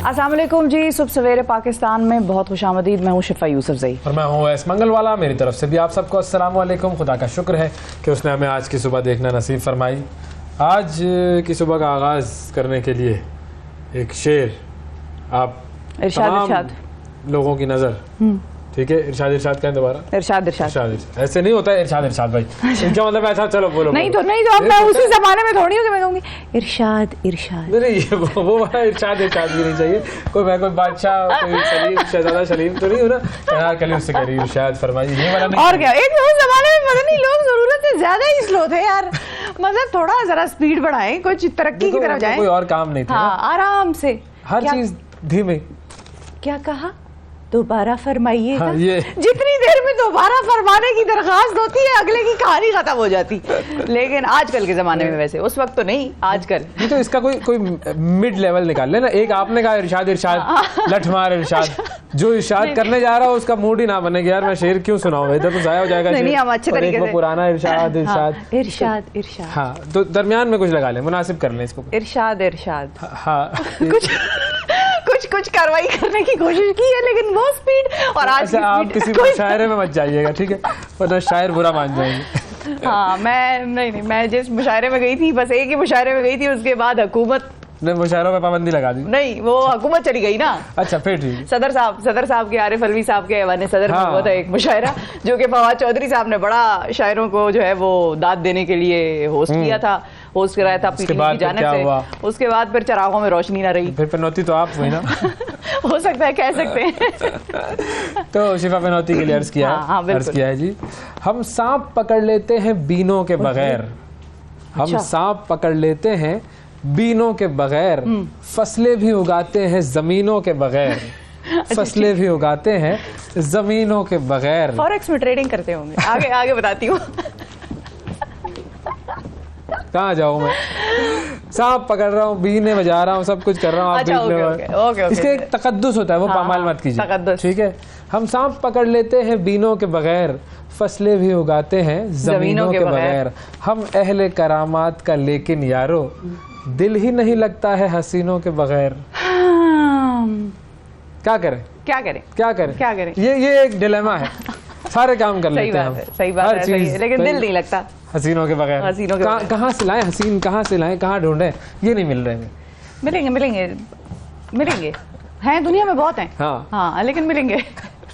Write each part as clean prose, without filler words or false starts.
अस्सलाम वालेकुम जी, सुबह सवेरे पाकिस्तान में बहुत खुशामदीद। मैं हूँ शिफा यूसुफजई और मैं हूँ वैस मंगलवाला। मेरी तरफ से भी आप सबको अस्सलाम वालेकुम। खुदा का शुक्र है कि उसने हमें आज की सुबह देखना नसीब फरमाई। आज की सुबह का आगाज़ करने के लिए एक शेर आप इरशाद लोगों की नज़र, ठीक है, इरशाद कहें दोबारा। इरशाद ऐसे नहीं होता है इरशाद भाई, इनका मतलब ऐसा। चलो बोलो। नहीं तो अब मैं उसी जमाने में थोड़ी हूँ कि मैं कहूँगी इरशाद। नहीं, वो वाला इरशाद भी नहीं चाहिए। मैं कोई बादशाह, कोई सलीम, शहजादा सलीम तो नहीं हूँ ना यार। कल उससे कह रही इरशाद फरमाइए, ये वाला नहीं। और क्या, एक उस जमाने में पता नहीं लोग जरूरत से ज्यादा ही स्लो थे यार। मतलब थोड़ा जरा स्पीड बढ़ाएं, कोई तरक्की की तरफ जाए। कोई और काम नहीं था, आराम से, हर चीज धीमे। क्या कहा, दोबारा फरमाइएगा। हाँ, ये जितनी देर में दोबारा फरमाने की दरखास्त होती है अगले की कहानी खत्म हो जाती। लेकिन आजकल के जमाने में, वैसे उस वक्त तो नहीं, आजकल तो इसका कोई मिड लेवल निकाल ले ना। एक आपने कहा इरशाद लठमार इरशाद, जो इरशाद करने जा रहा हो उसका मूड ही ना बने कि यार मैं शेर क्यों सुनाऊं, इधर तो जाया हो जाएगा। नहीं, हम अच्छे तरीके से पुराना इरशाद। हाँ, तो दरमियान में कुछ लगा ले, मुनासिब कर ले इसको। इरशाद। हाँ, कुछ कार्रवाई करने की कोशिश की है, लेकिन वो स्पीड। और आज आप किसी मुशायरे में मत जाइएगा, ठीक है, वरना शायर बुरा मान जाएंगे। हाँ, मैं जिस मुशायरे में गई थी, बस एक ही मुशायरे में गई थी, उसके बाद हुकूमत ने मुशायरों पे पाबंदी लगा दी। नहीं, वो हुकूमत चली गई ना। अच्छा, फिर ठीक। सदर साहब के, आरिफ अलवी साहब के ऐवान सदर में हुआ था एक मुशायरा, जो कि फवाद चौधरी साहब ने बड़ा शायरों को जो है वो दाद देने के लिए होस्ट कराया था पीटीवी की जानिब से। उसके बाद फिर चरागों में रोशनी ना रही। फिर पनौती तो आप हुई ना। हो सकता है, कह सकते हैं। तो शिफा पनौती के लिए अर्ज किया है जी। हम सांप पकड़ लेते हैं बीनों के बगैर, हम सांप पकड़ लेते हैं बीनों के बगैर, फसलें भी उगाते हैं जमीनों के बगैर, फसलें भी उगाते हैं जमीनों के बगैर। फॉरेक्स में ट्रेडिंग करते होंगे। आगे बताती हूँ। कहाँ जाऊँ मैं, सांप पकड़ रहा हूँ, बीने बजा रहा हूँ, सब कुछ कर रहा हूँ। ओके। इसके एक तकद्दुस होता है, वो पामाल मत कीजिए, ठीक है। हम सांप पकड़ लेते हैं बीनों के बगैर, फसलें भी उगाते हैं जमीनों के बगैर। हम अहले करामात का लेकिन यारो, दिल ही नहीं लगता है हसीनों के बगैर। क्या करें। ये एक डिलेमा है। सारे काम कर लेते हैं, सही बात है, लेकिन दिल नहीं लगता हसीनों के बगैर। कहाँ से लाएं हसीन, कहाँ से लाएं, कहाँ ढूंढें, ये नहीं मिल रहे। मिलेंगे हैं, दुनिया में बहुत हैं। हाँ, लेकिन मिलेंगे।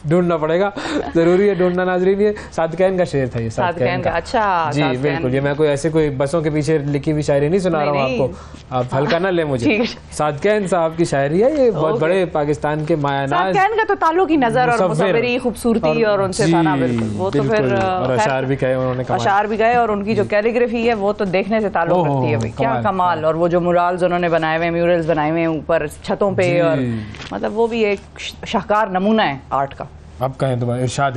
ढूंढना पड़ेगा, जरूरी है ढूंढना। नाजरीन, ये सादकैन का शेर था, ये सादकैन का। अच्छा जी, बिल्कुल। ये मैं कोई ऐसे कोई बसों के पीछे लिखी हुई शायरी नहीं सुना रहा हूँ आपको, आप हल्का ना ले मुझे। सादकैन साहब की शायरी है ये, बहुत बड़े पाकिस्तान के मायानाज। सादकैन का तो ताल्लुक ही नजर और मुसव्वरी खूबसूरती और उनसे था, बिल्कुल। वो तो फिर अशार भी गए उन्होंने, अशार भी गए, और उनकी जो कैलीग्राफी है वो तो देखने से ताल्लुक रखती है भाई, क्या कमाल। और वो जो मुराल्स उन्होंने बनाए हुए, म्यूरल्स बनाए हुए ऊपर छतों पे, और मतलब वो भी एक शाहकार नमूना है आर्ट का। आप कहें तो इरशाद।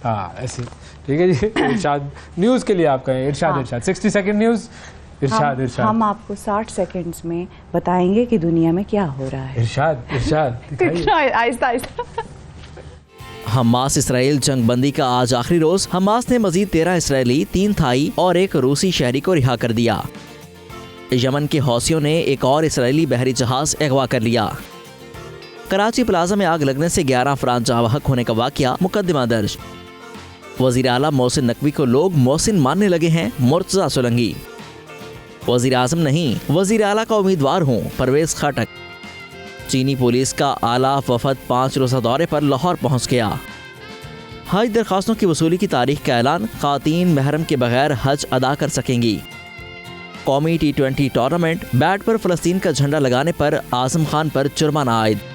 हाँ, ऐसे ठीक है जी। इरशाद न्यूज़ के लिए आप कहें इरशाद। 60 सेकंड न्यूज़। इरशाद। हम आपको 60 सेकंड्स में बताएंगे कि दुनिया में क्या हो रहा है। इरशाद। आहिस्ता। हमास इसराइल जंगबंदी का आज आखिरी रोज। हमास ने मजीद 13 इसराइली, 3 थाई और 1 रूसी शहरी को रिहा कर दिया। यमन के हौसियों ने एक और इसराइली बहरी जहाज अगवा कर लिया। कराची प्लाजा में आग लगने से 11 अफराद जहाँ बहक होने का वाकया, मुकदमा दर्ज। वजीर आला मोहसिन नकवी को लोग मोहसिन मानने लगे हैं, मुर्तजा सोलंकी। वजीर आजम नहीं, वजीर आला का उम्मीदवार हूँ, परवेज खटक। चीनी पुलिस का आला वफद 5 रोज़ा दौरे पर लाहौर पहुँच गया। हज दरखास्तों की वसूली की तारीख का ऐलान, ख़ातीन महरम के बगैर हज अदा कर सकेंगी। कौमी T20 टूर्नामेंट, बैट पर फ़लस्तीन का झंडा लगाने पर आज़म खान पर जुर्माना आयद।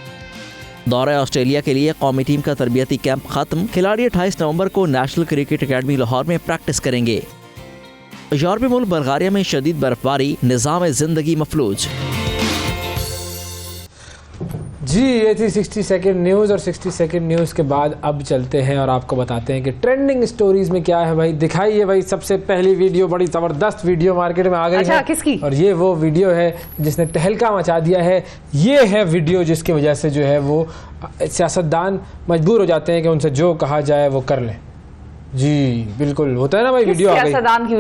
दौरे ऑस्ट्रेलिया के लिए कौमी टीम का तरबियती कैंप खत्म। खिलाड़ी 28 नवंबर को नेशनल क्रिकेट अकेडमी लाहौर में प्रैक्टिस करेंगे। यूरोपीय मुल्क बल्गारिया में शदीद बर्फबारी, निज़ाम जिंदगी मफलूज। जी, ये थी 60 सेकंड न्यूज़। और 60 सेकंड न्यूज़ के बाद अब चलते हैं और आपको बताते हैं कि ट्रेंडिंग स्टोरीज में क्या है भाई। दिखाइए भाई, सबसे पहली वीडियो, बड़ी ज़बरदस्त वीडियो मार्केट में आ गई है। किसकी? और ये वो वीडियो है जिसने तहलका मचा दिया है। ये है वीडियो जिसकी वजह से जो है वो सियासतदान मजबूर हो जाते हैं कि उनसे जो कहा जाए वो कर लें। जी बिल्कुल, होता है ना भाई। वीडियो आ गई, सियासतदान की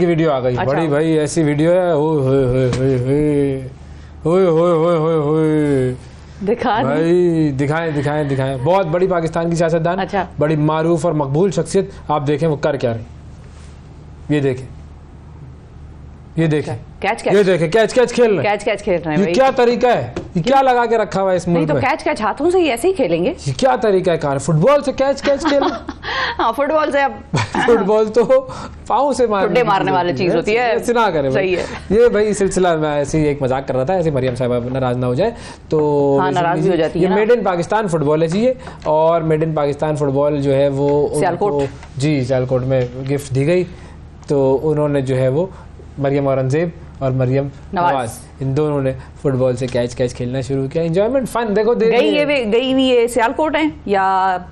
वीडियो आ गई। बड़ी भाई ऐसी वीडियो है, होए होए होए होए होए दिखा भाई, दिखाएं। बहुत बड़ी पाकिस्तान की सियासतदान, अच्छा। बड़ी मारूफ और मकबूल शख्सियत, आप देखें वो कर क्या रही, ये देखें ये देखें कैच ये देखें कैच खेल रहे हैं, कैच खेल रहे हैं ये भाई। क्या तरीका है, ये क्या लगा के रखा हुआ है इस नहीं मुल्क तो में? कैच हाथों से ही ऐसे ही खेलेंगे। ये क्या तरीका है कार, फुटबॉल से कैच खेल हाँ, फुटबॉल से अब फुटबॉल तो पाँव से मारने वाली चीज होती है, ऐसे ना करें सही है। ये भाई सिलसिला, मैं ऐसे ही एक मजाक कर रहा था, ऐसे मरियम साहब नाराज ना हो जाए तो। हाँ, नाराज भी हो जाती है ये ना। मेड इन पाकिस्तान फुटबॉल है जी ये, और मेड इन पाकिस्तान फुटबॉल जो है वो सियालकोट। जी सियालकोट में गिफ्ट दी गई, तो उन्होंने जो है वो मरियम औरंगजेब और मरियम नवाज, इन दोनों ने फुटबॉल से कैच खेलना शुरू किया। Enjoyment, fun. देखो गई भी ये सियालकोट है या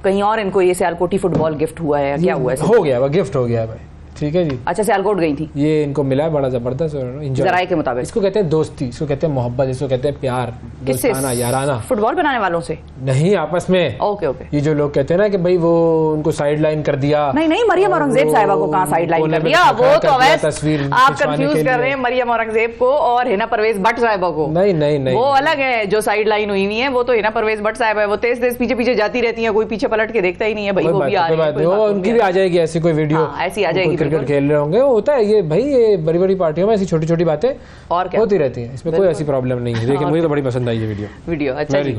कहीं और, इनको ये सियालकोटी फुटबॉल गिफ्ट हुआ है या क्या हुआ है? हो गया, वो गिफ्ट हो गया भाई, ठीक है जी। अच्छा, सियालकोट गई थी, ये इनको मिला है बड़ा जबरदस्त जराये के मुताबिक। इसको कहते हैं दोस्ती, इसको कहते हैं मोहब्बत, इसको कहते हैं प्यार, दोस्ताना याराना। फुटबॉल बनाने वालों से नहीं, आपस में। ओके। ये जो लोग कहते हैं ना कि भाई वो उनको साइड लाइन कर दिया, नहीं, मरियम औरंगजेब साहिबा को कहाँ साइड लाइन कर दिया? वो तो तस्वीर आप कंफ्यूज कर रहे हैं मरियम औरंगजेब को और हिना परवेज भट्ट साहिबा को। नहीं, वो अलग है। जो साइड लाइन हुई हुई है वो तो हिना परवेज भट्ट साहिबा है, वो तेज पीछे जाती रहती है, कोई पीछे पलट के देखता ही नहीं है भाई। वो भी आ रही है, उनकी भी आ जाएगी ऐसी कोई वीडियो, ऐसी आ जाएगी। क्रिकेट खेल रहे होंगे, होता है ये भाई, ये बड़ी पार्टियों में ऐसी छोटी बातें और क्या होती रहती है, इसमें कोई ऐसी प्रॉब्लम नहीं है। देखिए, मुझे तो बड़ी पसंद आई ये वीडियो। अच्छा जी।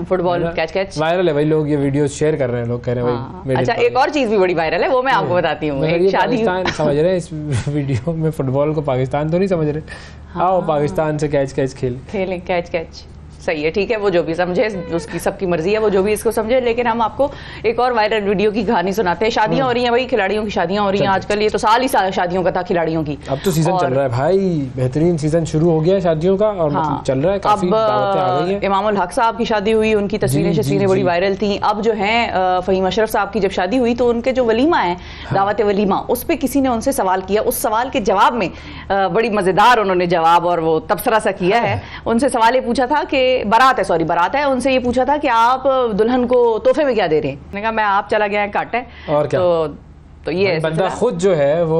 फुटबॉल कैच वायरल है भाई, लोग ये वीडियो शेयर कर रहे हैं, लोग कह रहे हैं भाई। अच्छा, एक और चीज भी बड़ी वायरल है, वो मैं आपको बताती हूँ। शादी समझ रहे हैं इस वीडियो में, फुटबॉल को पाकिस्तान तो नहीं समझ रहे। आओ पाकिस्तान से कैच खेलें कैच। सही है, ठीक है, वो जो भी समझे, उसकी सबकी मर्जी है, वो जो भी इसको समझे। लेकिन हम आपको एक और वायरल वीडियो की कहानी सुनाते हैं। शादियां हो रही हैं भाई, खिलाड़ियों की शादियां हो रही हैं आजकल। ये तो साल ही साल शादियों का था खिलाड़ियों की। अब तो सीजन चल रहा है भाई, बेहतरीन सीजन शुरू हो गया है शादियों का, और मतलब चल रहा है, काफी दावतें आ गई हैं। इमामुल हक साहब की शादी हुई, उनकी तस्वीरें बड़ी वायरल थी। अब जो है फहीम अशरफ साहब की जब शादी हुई तो उनके जो वलीमा है, दावत वलीमा, उस पर किसी ने उनसे सवाल किया। उस सवाल के जवाब में बड़ी मजेदार उन्होंने जवाब और वो तबसरा सा किया है। उनसे सवाल ये पूछा था कि बारात है, उनसे ये पूछा था कि आप दुल्हन को तोहफे में क्या दे रहे हैं? मैंने कहा मैं आप चला गया है काट है, और क्या? तो ये बंदा खुद जो है वो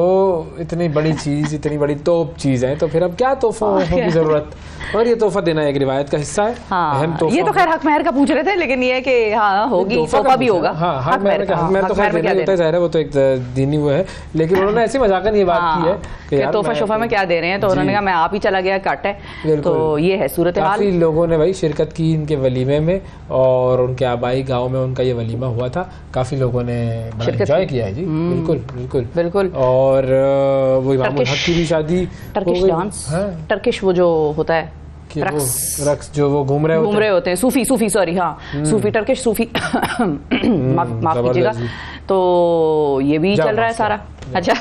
इतनी बड़ी चीज, इतनी बड़ी तोप चीज है, तो फिर अब क्या तोहफों की जरूरत? और ये तोहफा देना एक रिवायत का हिस्सा है। हाँ, अहम तोहफा। ये तो खैर हक महर का पूछ रहे थे, लेकिन ये है कि हाँ होगी, तोहफा भी होगा। हाँ, हक महर तो खैर देना होता है, जाहिर है, वो तो एक दीनी वो है। लेकिन उन्होंने ऐसी मजाकन ये बात की है कि यार तोहफा शोफा में क्या दे रहे हैं, तो उन्होंने कहा मैं आप ही चला गया काट है। तो ये है सूरत हाल। काफी लोगों ने भाई शिरकत की इनके वलीमे में, और उनके आबाई गाँव में उनका ये वलीमा हुआ था। काफी लोगों ने एंजॉय किया है जी। बिल्कुल। और वो इमामुल हक की भी शादी, टर्किश डांस, टर्किश वो जो होता है रक्स, जो वो घूम रहे होते हैं, सूफी सॉरी, हाँ सूफी, टर्किश सूफी, माफ कीजिएगा। तो ये भी चल रहा है सारा। अच्छा,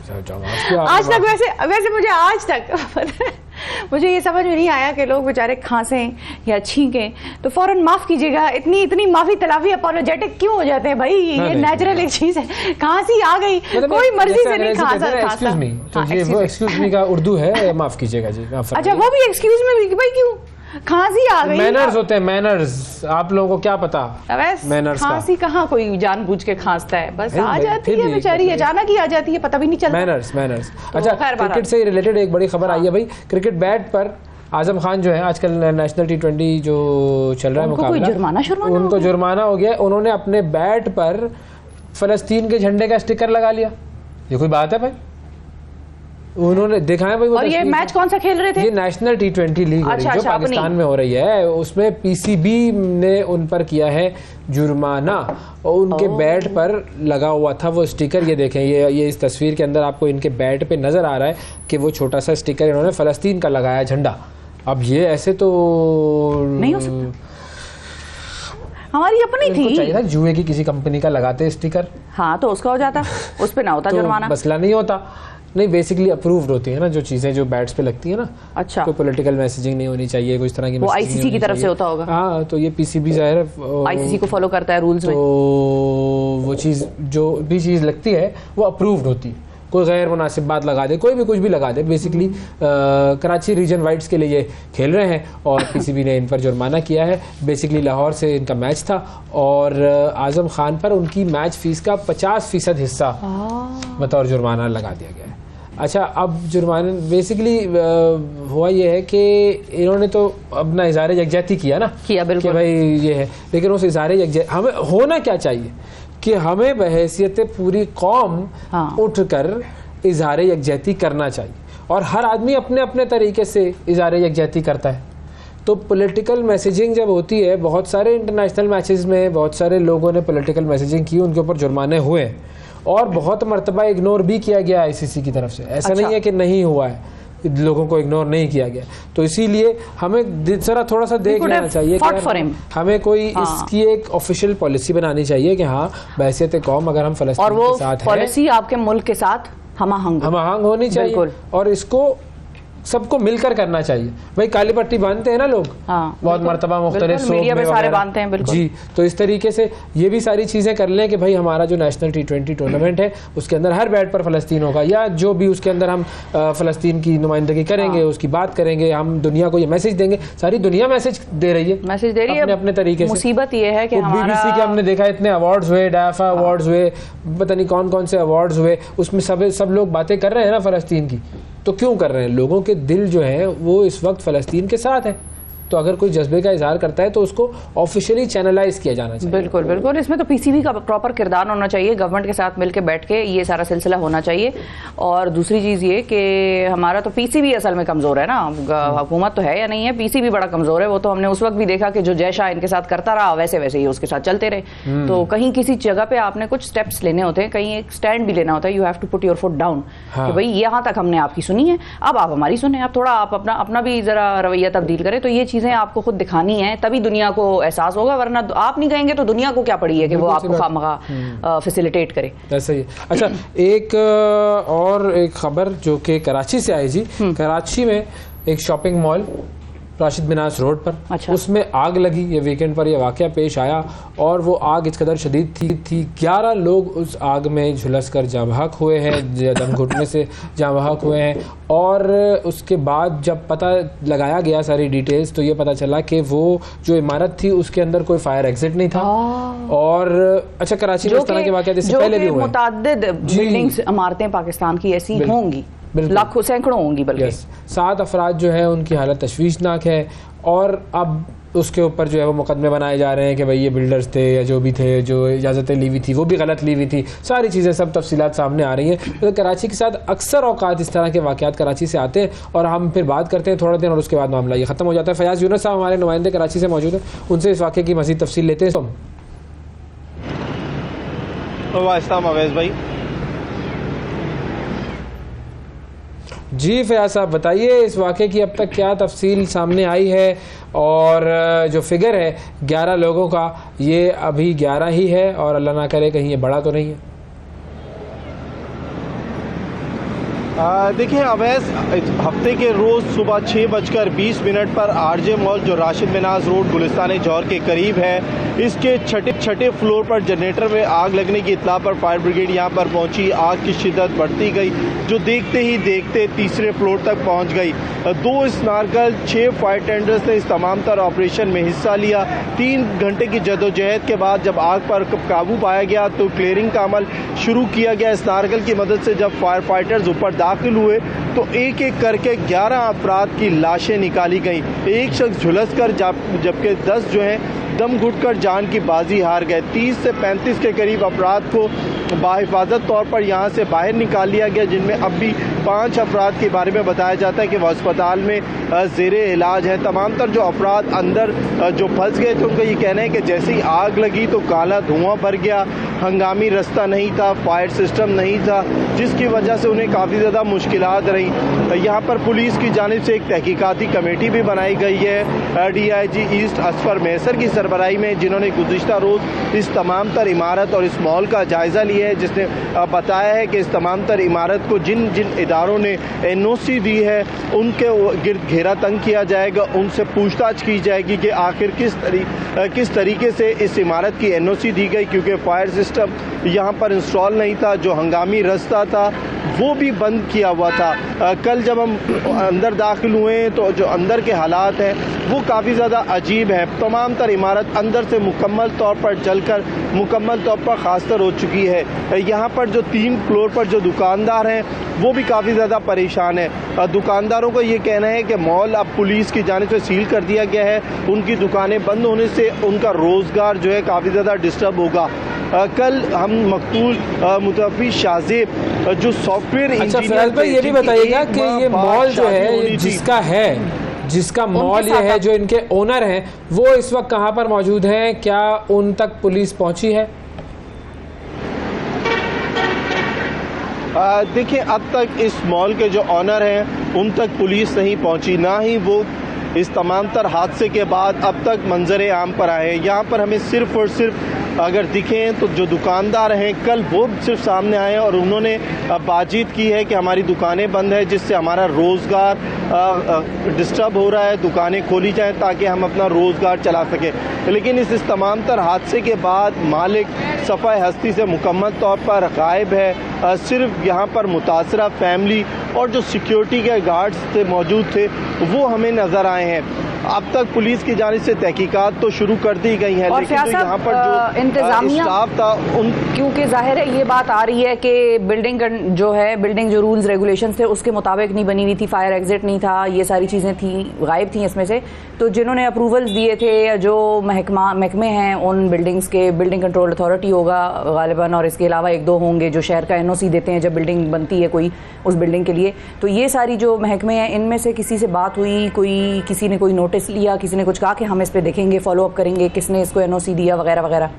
आज तक वैसे मुझे आज तक मुझे ये समझ में नहीं आया कि लोग बेचारे खांसें या छींकें तो फौरन माफ कीजिएगा, इतनी माफी तलाफी अपोलोजेटिक क्यों हो जाते हैं भाई? ये नेचुरल एक चीज है, खांसी आ गई, कोई मर्जी से नहीं खांसा। एक्सक्यूज मी, तो ये वो एक्सक्यूज मी का उर्दू है, माफ कीजिएगा जी। अच्छा, वो भी एक्सक्यूज मी भाई, क्यों खांसी आ गई? मैनर्स होते हैं, मैनर्स। आप लोगों को क्या पता मैनर्स का? खांसी कहाँ कोई जानबूझ के खांसता है, बस आ जाती है बेचारी, अचानक ही आ जाती है, पता भी नहीं चलता। मैनर्स। अच्छा, क्रिकेट से रिलेटेड एक बड़ी खबर आई है भाई। क्रिकेट बैट पर आजम खान जो है, आजकल नेशनल T20 जो चल रहा है मुकाबला, उनको जुर्माना हो गया। उन्होंने अपने बैट पर फलस्तीन के झंडे का स्टिकर लगा लिया। ये कोई बात है भाई? उन्होंने देखा है भाई। और ये मैच कौन सा खेल रहे थे? ये नेशनल T20 लीग जो पाकिस्तान में हो रही है, उसमें PCB ने उन पर किया है जुर्माना, और उनके बैट पर लगा हुआ था वो स्टिकर। ये देखें, ये इस तस्वीर के अंदर आपको इनके बैट पे नजर आ रहा है कि वो छोटा सा स्टिकर इन्होंने फलस्तीन का लगाया झंडा। अब ये ऐसे तो नहीं हो सकता, हमारी अपनी थी। चाहिए था जुए की किसी कंपनी का लगाते स्टिकर, हाँ तो उसका हो जाता, उस पे ना होता जुर्माना, मसला नहीं होता। नहीं, बेसिकली अप्रूव्ड होती है ना जो चीजें जो बैट्स पे लगती है ना। अच्छा, कोई पॉलिटिकल मैसेजिंग नहीं होनी चाहिए, कोई इस तरह की, वो ICC की तरफ से होता होगा। हाँ, तो ये PCB जाहिर है ICC को फॉलो करता है रूल्स में, तो वो चीज जो भी चीज लगती है वो अप्रूव्ड होती है। कोई गैर मुनासिब बात लगा दे, कोई भी कुछ भी लगा दे। बेसिकली कराची रीजन वाइट्स के लिए खेल रहे हैं, और PCB ने इन पर जुर्माना किया है। बेसिकली लाहौर से इनका मैच था, और आजम खान पर उनकी मैच फीस का 50% हिस्सा बतौर जुर्माना लगा दिया गया है। अच्छा, अब जुर्माना बेसिकली हुआ ये है कि इन्होंने तो अपना इज़हार यकजहती किया ना, किया बिल्कुल कि भाई ये है, लेकिन उस इज़हार यकजहती हमें होना क्या चाहिए कि हमें बहैसियत पूरी कौम उठकर इज़हार यकजहती करना चाहिए, और हर आदमी अपने अपने तरीके से इज़हार यकजहती करता है। तो पॉलिटिकल मैसेजिंग जब होती है, बहुत सारे इंटरनेशनल मैचेस में बहुत सारे लोगों ने पॉलिटिकल मैसेजिंग की, उनके ऊपर जुर्माने हुए और बहुत मर्तबा इग्नोर भी किया गया आईसीसी की तरफ से। ऐसा नहीं है कि नहीं हुआ है, लोगों को इग्नोर नहीं किया गया। तो इसीलिए हमें जरा थोड़ा सा देख लेना चाहिए कि हमें कोई इसकी एक ऑफिशियल पॉलिसी बनानी चाहिए कि हाँ बहैसियत कौम अगर हम फलस्तीन के साथ हैं, पॉलिसी आपके मुल्क के साथ हमाहंग होनी चाहिए, और इसको सबको मिलकर करना चाहिए। भाई काली पट्टी बांधते हैं ना लोग, बहुत मर्तबा मुख्तलिफ मीडिया में सारे बांधते हैं, बिल्कुल जी। तो इस तरीके से ये भी सारी चीजें कर लें कि भाई हमारा जो नेशनल T20 टूर्नामेंट है उसके अंदर हर बैट पर फलस्तीन होगा, या जो भी उसके अंदर हम फलस्तीन की नुमाइंदगी करेंगे, उसकी बात करेंगे, हम दुनिया को ये मैसेज देंगे। सारी दुनिया मैसेज दे रही है अपने तरीके से। मुसीबत ये है कि BBC के हमने देखा इतने अवार्ड्स हुए, डायफा अवार्ड्स हुए, पता नहीं कौन कौन से अवार्ड्स हुए, उसमें सब लोग बातें कर रहे हैं ना फलस्तीन की। तो क्यों कर रहे हैं? लोगों के दिल जो है वो इस वक्त फ़लस्तीन के साथ है। तो अगर कोई जज्बे का इजहार करता है तो उसको ऑफिशियली चैनलाइज किया जाना चाहिए। बिल्कुल बिल्कुल, इसमें तो पीसीबी का प्रॉपर किरदार होना चाहिए, गवर्नमेंट के साथ मिलकर बैठ के ये सारा सिलसिला होना चाहिए। और दूसरी चीज़ ये कि हमारा तो पीसीबी असल में कमज़ोर है ना, हुकूमत तो है या नहीं है, पीसीबी बड़ा कमज़ोर है। वो तो हमने उस वक्त भी देखा कि जो जय शाह इनके साथ करता रहा वैसे वैसे ही उसके साथ चलते रहे। तो कहीं किसी जगह पे आपने कुछ स्टेप्स लेने होते हैं, कहीं एक स्टैंड भी लेना होता है। You have to put your foot down कि भाई यहाँ तक हमने आपकी सुनी है, अब आप हमारी सुने, आप थोड़ा आप अपना भी जरा रवैया तब्दील करें। तो ये चीज़ें आपको खुद दिखानी है, तभी दुनिया को एहसास होगा, वरना आप नहीं कहेंगे तो दुनिया को क्या पड़ी है कि वो आपको खामखा फैसिलिटेट करे। ऐसा ही है। अच्छा, एक और एक खबर जो कि कराची से आई जी। कराची में एक शॉपिंग मॉल राशिद बिनास रोड पर, अच्छा। उसमें आग लगी। ये वीकेंड पर यह वाकया पेश आया और वो आग इस कदर शदीद थी 11 लोग उस आग में झुलस कर जाँ बहक हुए हैं, दम घुटने से जाँ बहक हुए हैं। और उसके बाद जब पता लगाया गया सारी डिटेल्स तो ये पता चला कि वो जो इमारत थी उसके अंदर कोई फायर एग्जिट नहीं था। और अच्छा, कराची में इस तरह के वाकया इससे पहले भी हुए, मुतअद्दिद बिल्डिंग्स इमारतें पाकिस्तान की ऐसी होंगी, लाखों सैकड़ों होंगी बल्कि। 7 अफराद जो है उनकी हालत तशवीशनाक है और अब उसके ऊपर जो है वो मुकदमे बनाए जा रहे हैं कि भाई ये बिल्डर्स थे या जो भी थे, जो इजाज़तें ली हुई थी वो भी गलत ली हुई थी। सारी चीज़ें सब तफसीलात सामने आ रही हैं। तो कराची के साथ अक्सर औकात इस तरह के वाक़यात कराची से आते हैं और हम फिर बात करते हैं थोड़ा दिन और उसके बाद मामला ये ख़त्म हो जाता है। फयाज़ यूनुस साहब हमारे नुमाइंदे कराची से मौजूद हैं, उनसे इस वाक़े की मज़ीद तफसील लेते हैं। अवैस भाई जी, फयाज साहब बताइए इस वाक़े की अब तक क्या तफसील सामने आई है, और जो फिगर है 11 लोगों का, ये अभी 11 ही है और अल्लाह ना करे कहीं ये बड़ा तो नहीं है? देखिए अवैस, हफ्ते के रोज़ सुबह 6:20 पर आरजे मॉल जो राशिद बिनास रोड गुलिस्तान जौहर के करीब है, इसके छठे फ्लोर पर जनरेटर में आग लगने की इत्तला पर फायर ब्रिगेड यहाँ पर पहुँची। आग की शिद्दत बढ़ती गई जो देखते ही देखते तीसरे फ्लोर तक पहुँच गई। 2 स्नार्कल 6 फायर टेंडर्स ने इस तमाम तर ऑपरेशन में हिस्सा लिया। 3 घंटे की जदोजहद के बाद जब आग पर काबू पाया गया तो क्लियरिंग का अमल शुरू किया गया। स्नार्कल की मदद से जब फायर फाइटर्स ऊपर दाखिल हुए तो एक एक करके 11 अफराद की लाशें निकाली गई। एक शख्स झुलस कर जबकि 10 जो हैं दम घुटकर जान की बाजी हार गए। 30 से 35 के करीब अफराद को बाहिफाजत तौर पर यहाँ से बाहर निकाल लिया गया, जिनमें अब भी 5 अफराद के बारे में बताया जाता है कि वह अस्पताल में ज़ेरे इलाज है। तमाम तर जो अफराद अंदर जो फंस गए थे उनका ये कहना है कि जैसे ही आग लगी तो काला धुआं भर गया, हंगामी रास्ता नहीं था, फायर सिस्टम नहीं था, जिसकी वजह से उन्हें काफ़ी ज़्यादा मुश्किलात रही। यहाँ पर पुलिस की जानिब से एक तहकीकाती कमेटी भी बनाई गई है DIG ईस्ट असफर मैसर की सरबराही में, जिन्होंने गुज़िश्ता रोज़ इस तमाम तर इमारत और इस मॉल का जायज़ा लिया है, जिसने बताया है कि इस तमाम तर इमारत को जिन जिन इदारों ने NOC दी है उनके गिर्द घेरा तंग किया जाएगा, उनसे पूछताछ की जाएगी कि आखिर किस तरीके से इस इमारत की NOC दी गई, क्योंकि फायर सिस्टम यहाँ पर इंस्टॉल नहीं था। जो हंगामी रास्ता था वो भी बंद किया हुआ था। कल जब हम अंदर दाखिल हुए तो जो अंदर के हालात हैं वो काफ़ी ज़्यादा अजीब है। तमाम तर इमारत अंदर से मुकम्मल तौर पर जलकर मुकम्मल तौर पर खास्तर हो चुकी है। यहाँ पर जो 3 फ्लोर पर जो दुकानदार हैं वो भी काफ़ी ज़्यादा परेशान है। दुकानदारों का ये कहना है कि मॉल अब पुलिस की जानिब से सील कर दिया गया है, उनकी दुकानें बंद होने से उनका रोज़गार जो है काफ़ी ज़्यादा डिस्टर्ब होगा। कल हम मकतूल मुतवफ़ी शाहज़ेब जो सॉफ्टवेयर इंजीनियर भाई ये भी बताइएगा कि ये मॉल जो है जिसका मॉल ये है, जो इनके ओनर हैं, वो इस वक्त कहाँ पर मौजूद हैं? क्या उन तक पुलिस पहुंची है? देखिए, अब तक इस मॉल के जो ऑनर हैं उन तक पुलिस नहीं पहुंची, ना ही वो इस तमाम तर हादसे के बाद अब तक मंजर आम पर आए हैं। यहाँ पर हमें सिर्फ और सिर्फ अगर दिखें तो जो दुकानदार हैं कल वो सिर्फ सामने आए हैं और उन्होंने बातचीत की है कि हमारी दुकानें बंद है, जिससे हमारा रोज़गार डिस्टर्ब हो रहा है, दुकानें खोली जाएं ताकि हम अपना रोज़गार चला सकें। लेकिन इस तमाम तर हादसे के बाद मालिक सफ़ाई हस्ती से मुकम्मल तौर पर गायब है। सिर्फ यहाँ पर मुतासरा फैमिली और जो सिक्योरिटी के गार्ड्स मौजूद थे वो हमें नज़र आए हैं। अब तक पुलिस की जानिब से तहकीकात तो शुरू कर दी गई है, लेकिन जो यहाँ पर जो इंतजामिया स्टाफ था उन क्योंकि जाहिर है ये बात आ रही है कि बिल्डिंग जो रूल्स रेगुलेशन थे उसके मुताबिक नहीं बनी हुई थी, फायर एग्जिट नहीं था, ये सारी चीज़ें थी गायब थी इसमें से। तो जिन्होंने अप्रूवल्स दिए थे, जो महकमे हैं उन बिल्डिंग्स के, बिल्डिंग कंट्रोल अथॉरिटी होगा गालिबन, और इसके अलावा 1-2 होंगे जो शहर का NOC देते हैं जब बिल्डिंग बनती है कोई उस बिल्डिंग के लिए। तो ये सारी जो महकमे हैं इनमें से किसी से बात हुई, किसी ने कोई नोटिस लिया, किसी ने कुछ कहा कि हम इस पे देखेंगे, फॉलो अप करेंगे, किसने इसको NOC दिया वगैरह वगैरह?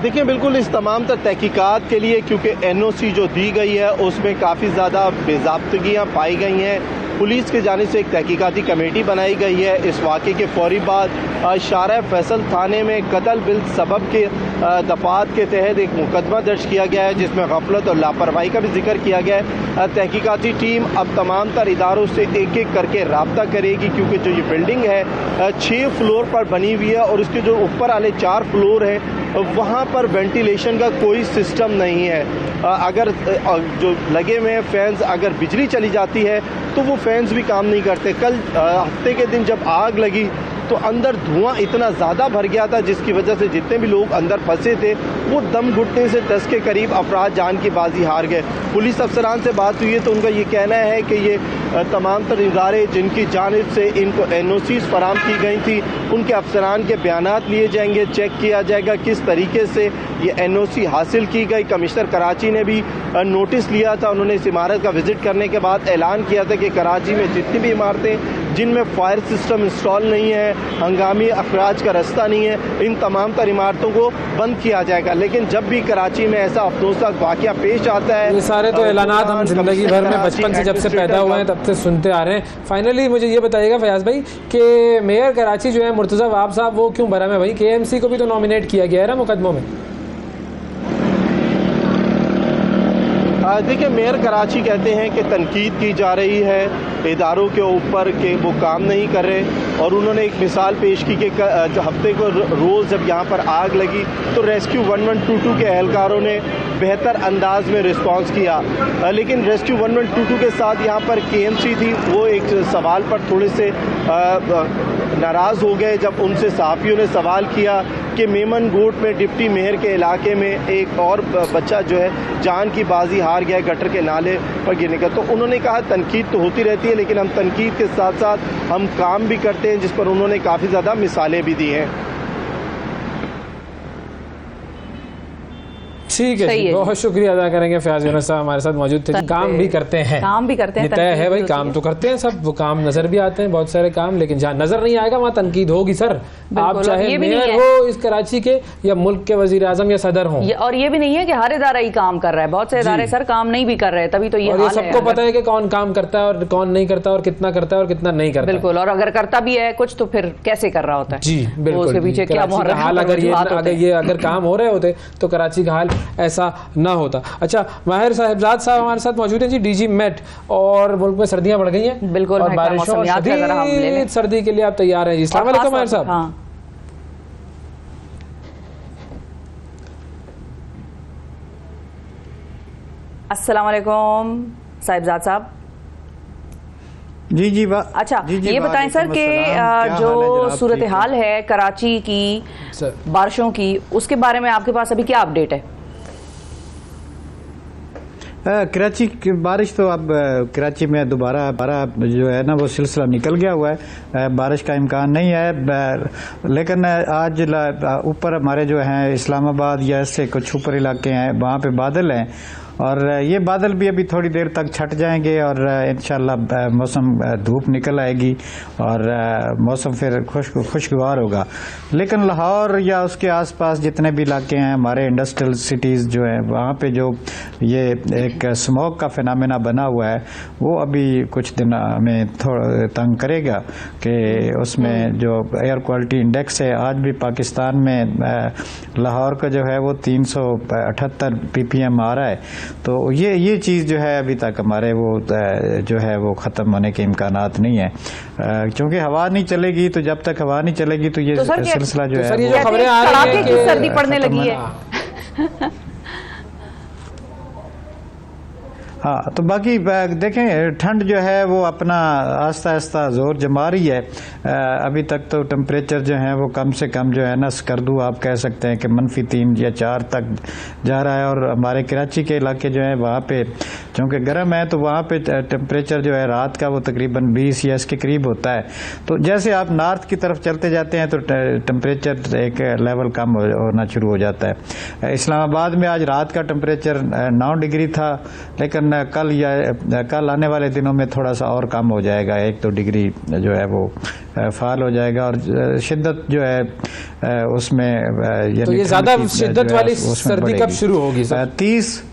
देखिए, बिल्कुल इस तमाम तर तहकीकात के लिए, क्योंकि NOC जो दी गई है उसमें काफ़ी ज़्यादा बेज़ाब्तगियाँ पाई गई हैं, पुलिस की जानिब से एक तहकीकाती कमेटी बनाई गई है। इस वाक़े के फौरी बाद शारा फैसल थाने में कत्ल बिल सबब के दफात के तहत एक मुकदमा दर्ज किया गया है, जिसमें गफलत और लापरवाही का भी जिक्र किया गया है। तहकीकाती टीम अब तमाम तर इदारों से एक एक करके रब्ता करेगी, क्योंकि जो ये बिल्डिंग है 6 फ्लोर पर बनी हुई है और उसके जो ऊपर वाले 4 फ्लोर हैं वहाँ पर वेंटिलेशन का कोई सिस्टम नहीं है। अगर जो लगे हुए हैं फैंस, अगर बिजली चली जाती है तो वो फैंस भी काम नहीं करते। कल हफ्ते के दिन जब आग लगी तो अंदर धुआं इतना ज़्यादा भर गया था, जिसकी वजह से जितने भी लोग अंदर फंसे थे वो दम घुटने से 10 के करीब अफराद जान की बाजी हार गए। पुलिस अफसरान से बात हुई है तो उनका ये कहना है कि ये तमाम तर इदारे जिनकी जानिब से इनको NOCs फराम की गई थी, उनके अफसरान के बयानात लिए जाएंगे, चेक किया जाएगा किस तरीके से ये NOC हासिल की गई। कमिश्नर कराची ने भी नोटिस लिया था, उन्होंने इस इमारत का विज़िट करने के बाद ऐलान किया था कि कराची में जितनी भी इमारतें जिनमें फायर सिस्टम इंस्टॉल नहीं है, हंगामी अखराज का रास्ता नहीं है, इन तमाम तर इमारतों को बंद किया जाएगा। लेकिन जब भी कराची में ऐसा अफसोसनाक वाक़या पेश आता है, ये सारे तो ऐलानात हम जिंदगी भर में बचपन से जब से पैदा हुए हैं तब से सुनते आ रहे हैं। फाइनली मुझे ये बताइएगा फयाज भाई कि मेयर कराची जो है मुर्तज़ा वहाब साहब, वो क्यों बरहम है भाई? KMC को भी तो नॉमिनेट किया गया है ना मुकदमों में। देखिए, मेयर कराची कहते हैं कि तनकीद की जा रही है इदारों के ऊपर कि वो काम नहीं कर रहे, और उन्होंने एक मिसाल पेश की कि हफ्ते को रोज़ जब यहाँ पर आग लगी तो रेस्क्यू 1122 के एहलकारों ने बेहतर अंदाज में रिस्पांस किया, लेकिन रेस्क्यू 1122 के साथ यहाँ पर KMC थी, वो एक सवाल पर थोड़े से नाराज़ हो गए जब उनसे सहाफ़ियों ने सवाल किया कि मेमन गोट में डिप्टी मेयर के इलाके में एक और बच्चा जो है जान की बाजी हार गया गटर के नाले पर गिरने का। तो उन्होंने कहा तनकीद तो होती रहती है, लेकिन हम तनकीद के साथ साथ हम काम भी करते हैं, जिस पर उन्होंने काफ़ी ज़्यादा मिसालें भी दी हैं। ठीक है, बहुत शुक्रिया अदा करेंगे फयाज यूनुस साहब हमारे साथ मौजूद थे। काम भी करते हैं तय है भाई, काम तो करते हैं सब, वो काम नजर भी आते हैं बहुत सारे काम, लेकिन जहाँ नजर नहीं आएगा वहाँ तनकीद होगी सर। आप चाहे मेयर हो इस कराची के या मुल्क के वजीर आजम या सदर हो, और ये भी नहीं है कि हर इदारा ही काम कर रहा है, बहुत से इदारे सर काम नहीं भी कर रहे, तभी तो ये सबको पता है कि कौन काम करता है और कौन नहीं करता, और कितना करता है और कितना नहीं करता। बिल्कुल, और अगर करता भी है कुछ तो फिर कैसे कर रहा होता है। जी बिल्कुल, उसके पीछे क्या हाल अगर काम हो रहे होते तो कराची का हाल ऐसा ना होता। अच्छा, माहिर साहिबजाद साहब हमारे साथ मौजूद हैं जी, DG मेट, और मुल्क में सर्दियां बढ़ गई हैं बिल्कुल, और बारिशों और शदीद सर्दी के लिए आप तैयार हैं जी। अस्सलाम वालेकुम माहिर साहब। वालेकुम सलाम, अस्सलाम वालेकुम। माहिर साहब, अस्सलाम वालेकुम। अस्सलाम वालेकुम माहिर साहब। अस्सलाम वालेकुम साहिबजाद साहब। जी अच्छा, ये बताएं सर कि जो सूरत हाल है कराची की बारिशों की, उसके बारे में आपके पास अभी क्या अपडेट है? कराची की बारिश तो अब कराची में दोबारा जो है ना वो सिलसिला निकल गया हुआ है, बारिश का इम्कान नहीं है। लेकिन आज ऊपर हमारे जो हैं इस्लामाबाद या इससे कुछ ऊपर इलाके हैं वहाँ पे बादल हैं, और ये बादल भी अभी थोड़ी देर तक छट जाएंगे और इंशाल्लाह मौसम धूप निकल आएगी और मौसम फिर खुशगवार होगा। लेकिन लाहौर या उसके आसपास जितने भी इलाके हैं हमारे इंडस्ट्रियल सिटीज़ जो हैं वहाँ पे जो ये एक स्मोक का फिनोमेना बना हुआ है वो अभी कुछ दिन हमें थोड़ा तंग करेगा कि उसमें जो एयर क्वालिटी इंडेक्स है आज भी पाकिस्तान में लाहौर का जो है वो 378 ppm आ रहा है। तो ये चीज़ जो है अभी तक हमारे वो जो है वो ख़त्म होने के इम्कानात नहीं है, क्योंकि हवा नहीं चलेगी। तो जब तक हवा नहीं चलेगी तो ये सिलसिला जो है जो खबरें आ रही हैं कि सर्दी पड़ने लगी है। हाँ, तो बाकी देखें ठंड जो है वो अपना आस्ता आस्ता जोर जमा रही है। अभी तक तो टेम्परेचर जो है वो कम से कम जो है ना स्कर्दू आप कह सकते हैं कि -3 या 4 तक जा रहा है। और हमारे कराची के इलाके जो है वहाँ पे चूँकि गर्म है तो वहाँ पे टेम्परेचर जो है रात का वो तकरीबन 20 या इसके करीब होता है। तो जैसे आप नॉर्थ की तरफ चलते जाते हैं तो टेम्परेचर एक लेवल कम होना शुरू हो जाता है। इस्लामाबाद में आज रात का टेम्परेचर 9 डिग्री था, लेकिन कल आने वाले दिनों में थोड़ा सा और कम हो जाएगा, 1-2 डिग्री जो है वो फाल हो जाएगा। और शिद्दत जो है उसमें तो ये ज्यादा शिद्दत वाली सर्दी कब शुरू होगी? 30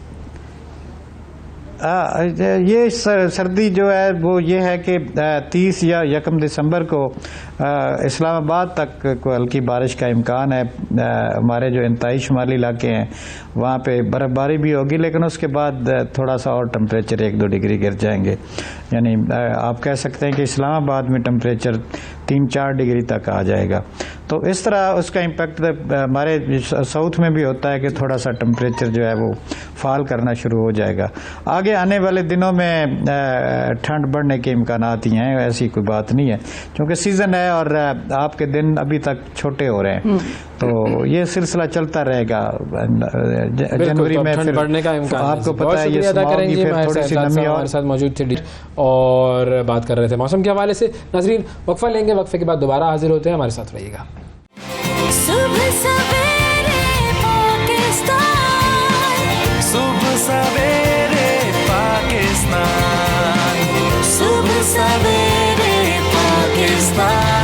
ये सर्दी जो है वो ये है कि 30 या 1 दिसंबर को इस्लामाबाद तक को हल्की बारिश का इम्कान है। हमारे जो इंतहाई शुमाली इलाके हैं वहाँ पे बर्फ़बारी भी होगी, लेकिन उसके बाद थोड़ा सा और टेम्परेचर 1-2 डिग्री गिर जाएंगे। यानी आप कह सकते हैं कि इस्लामाबाद में टेम्परेचर 3-4 डिग्री तक आ जाएगा। तो इस तरह उसका इम्पैक्ट हमारे साउथ में भी होता है कि थोड़ा सा टेम्परेचर जो है वो फॉल करना शुरू हो जाएगा। आगे आने वाले दिनों में ठंड बढ़ने के इम्कानात ही हैं, ऐसी कोई बात नहीं है, क्योंकि सीज़न है और आपके दिन अभी तक छोटे हो रहे हैं। तो ये सिलसिला चलता रहेगा। जनवरी में फिर बढ़ने का इम्कान आपको पता है ये फिर थोड़ी सी नमी हमारे साथ मौजूद थे और बात कर रहे थे मौसम के हवाले से। नाज़रीन वक्फा लेंगे, वक्फे के बाद दोबारा हाजिर होते हैं, हमारे साथ रहिएगा। सुबह सवेरे पाकिस्तान, सुबह सवेरे पाकिस्तान, सुबह सवेरे पाकिस्तान।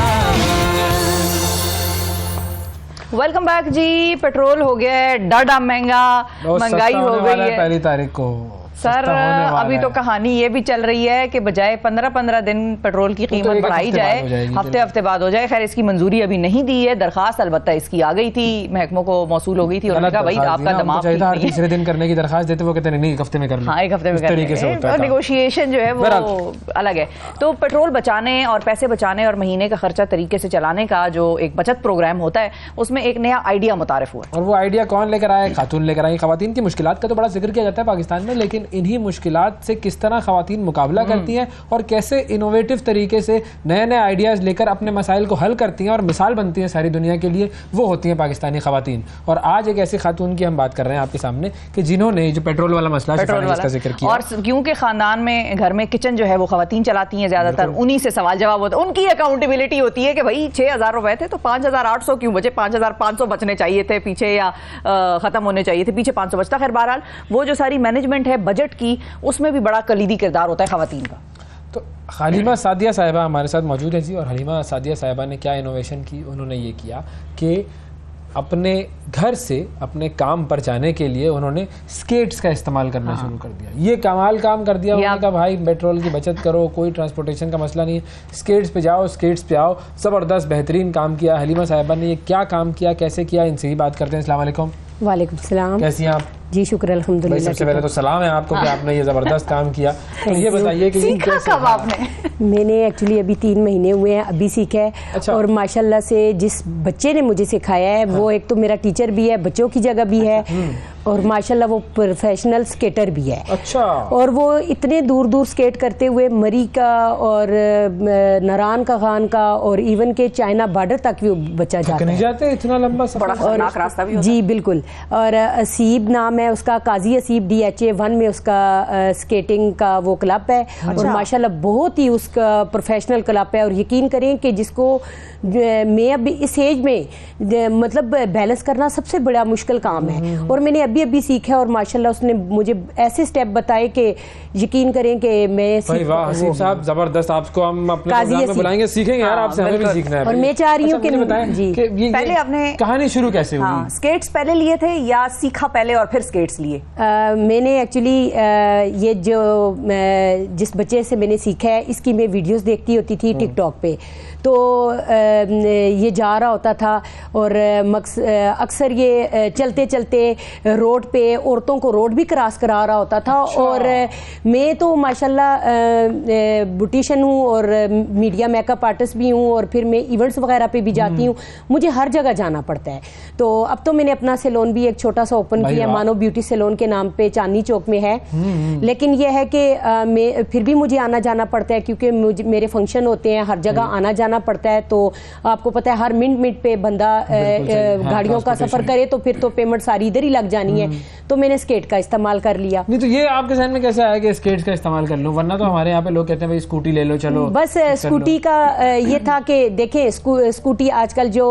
वेलकम बैक जी। पेट्रोल हो गया है डाढा महंगा, महंगाई हो गई है 1 तारीख को। सर अभी तो कहानी ये भी चल रही है कि बजाय 15-15 दिन पेट्रोल की कीमत बढ़ाई जाए, हफ्ते बाद हो जाए। खैर इसकी मंजूरी अभी नहीं दी है, दरखास्त अलबत्ता इसकी आ गई थी, महकमों को मौसूल हो गई थी। उन्होंने कहा भाई आपका दिमाग तीसरे दिन करने की दरखास्त देते, वो कहते हैं नहीं 1 हफ्ते में कर लो। हाँ 1 हफ्ते में कर। नेगोशिएशन जो है वो अलग है। तो पेट्रोल बचाने और पैसे बचाने और महीने का खर्चा तरीके से चलाने का जो एक बचत प्रोग्राम होता है उसमें एक नया आइडिया मुतारिफ हुआ। और वो आइडिया कौन लेकर आए? खातून लेकर आई। खवातीन की मुश्किलात का तो बड़ा जिक्र किया जाता है पाकिस्तान में, लेकिन इन्हीं मुश्किलात से किस तरह खवातीन मुकाबला करती हैं और कैसे इनोवेटिव तरीके से नए नए आइडियाज़ लेकर अपने मसाइल को हल करती हैं और मिसाल बनती हैं सारी दुनिया के लिए, वो होती हैं पाकिस्तानी खवातीन। और आज एक ऐसी खातून की हम बात कर रहे हैं आपके सामने कि जिन्होंने जो पेट्रोल वाला मसला जिसका जिक्र किया, और क्योंकि खानदान में घर में किचन जो है वो खवातीन चलाती हैं ज्यादातर, उन्हीं से सवाल जवाब होता है। उनकी अकाउंटेबिलिटी होती है कि भाई 6,000 रुपए थे तो 5,800 क्यों बचे, 5,500 बचने चाहिए थे पीछे, या खत्म होने चाहिए थे, पीछे 500 बचता। खैर बहरहाल वो जो सारी मैनेजमेंट है बजट की, उसमें भी बड़ा कलीदी किरदार होता है खवातीन का। तो हलीमा सादिया साहिबा हमारे साथ मौजूद है जी। और हलीमा सादिया साहिबा ने क्या इनोवेशन की? उन्होंने ये किया कि अपने घर से अपने काम पर जाने के लिए उन्होंने स्केट्स का इस्तेमाल करना शुरू कर दिया। ये कमाल काम कर दिया। उन्होंने कहा भाई पेट्रोल की बचत करो, कोई ट्रांसपोर्टेशन का मसला नहीं है, स्केट्स पे जाओ, स्केट्स पे आओ। ज़बरदस्त बेहतरीन काम किया हलीमा साहिबा ने। ये क्या काम किया, कैसे किया, इनसे ही बात करते हैं। अस्सलाम वालेकुम। वालेकुम सलाम। कैसी हैं आप? जी शुक्र भाई अल्हम्दुलिल्लाह। सबसे पहले तो सलाम है आपको कि आपने ये जबरदस्त काम किया। तो ये बताइए कि ये कैसे कब आपने? मैंने एक्चुअली अभी 3 महीने हुए हैं, अभी सीखा है। अच्छा। और माशाल्लाह से जिस बच्चे ने मुझे सिखाया है वो एक तो मेरा टीचर भी है, बच्चों की जगह भी है, और माशाल्लाह वो प्रोफेशनल स्केटर भी है। अच्छा। और वो इतने दूर दूर स्केट करते हुए मरी का और नारायण का खान का और इवन के चाइना बॉर्डर तक भी वो बच्चा जाता नहीं है। जाते इतना लंबा सफर? बड़ा खतरनाक रास्ता भी होता जी बिल्कुल। और असीब नाम है उसका, काजी असीब DHA1 में उसका स्केटिंग का वो क्लब है। और माशाल्लाह बहुत ही उसका प्रोफेशनल क्लब है। और यकीन करें कि जिसको मैं अब इस एज में मतलब बैलेंस करना सबसे बड़ा मुश्किल काम है, और मैंने अभी अभी सीखा है। और माशाल्लाह उसने मुझे ऐसे स्टेप बताए कि यकीन करें कि मैं भाई वाह हसीब साहब जबरदस्त। आपको हम अपने काजी प्रोग्राम में असीब। बुलाएंगे, सीखेंगे यार आपसे, हमें भी सीखना है। और मैं चाह रही हूँ अच्छा, कि मुझे बताएं जी कि ये पहले आपने कहानी शुरू कैसे हुई? हाँ, स्केट्स पहले लिए थे या सीखा पहले और फिर स्केट्स लिए? मैंने एक्चुअली ये जो जिस बच्चे से मैंने सीखा है इसकी मैं वीडियोस देखती होती थी टिकटॉक पे। तो ये जा रहा होता था और अक्सर ये चलते चलते रोड पे औरतों को रोड भी क्रॉस करा रहा होता था। अच्छा। और मैं तो माशाल्लाह ब्यूटिशियन हूँ और मीडिया मेकअप आर्टिस्ट भी हूँ, और फिर मैं इवेंट्स वगैरह पे भी जाती हूँ, मुझे हर जगह जाना पड़ता है। तो अब तो मैंने अपना सैलून भी एक छोटा सा ओपन किया, मानो ब्यूटी सैलून के नाम पे, चांदनी चौक में है। लेकिन यह है कि मैं फिर भी मुझे आना जाना पड़ता है, क्योंकि मेरे फंक्शन होते हैं, हर जगह आना जाना पड़ता है। तो आपको पता है हर मिनट पे बंदा गाड़ियों का सफर करे तो फिर तो पेमेंट सारी इधर ही लग जानी है। तो मैंने स्केट का इस्तेमाल कर लिया। नहीं तो ये आपके जहन में कैसे आया कि स्केट्स का इस्तेमाल कर लो? वरना तो हमारे यहाँ पे लोग कहते हैं भाई स्कूटी ले लो, चलो बस स्कूटी का ये था कि देखें स्कूटी आजकल जो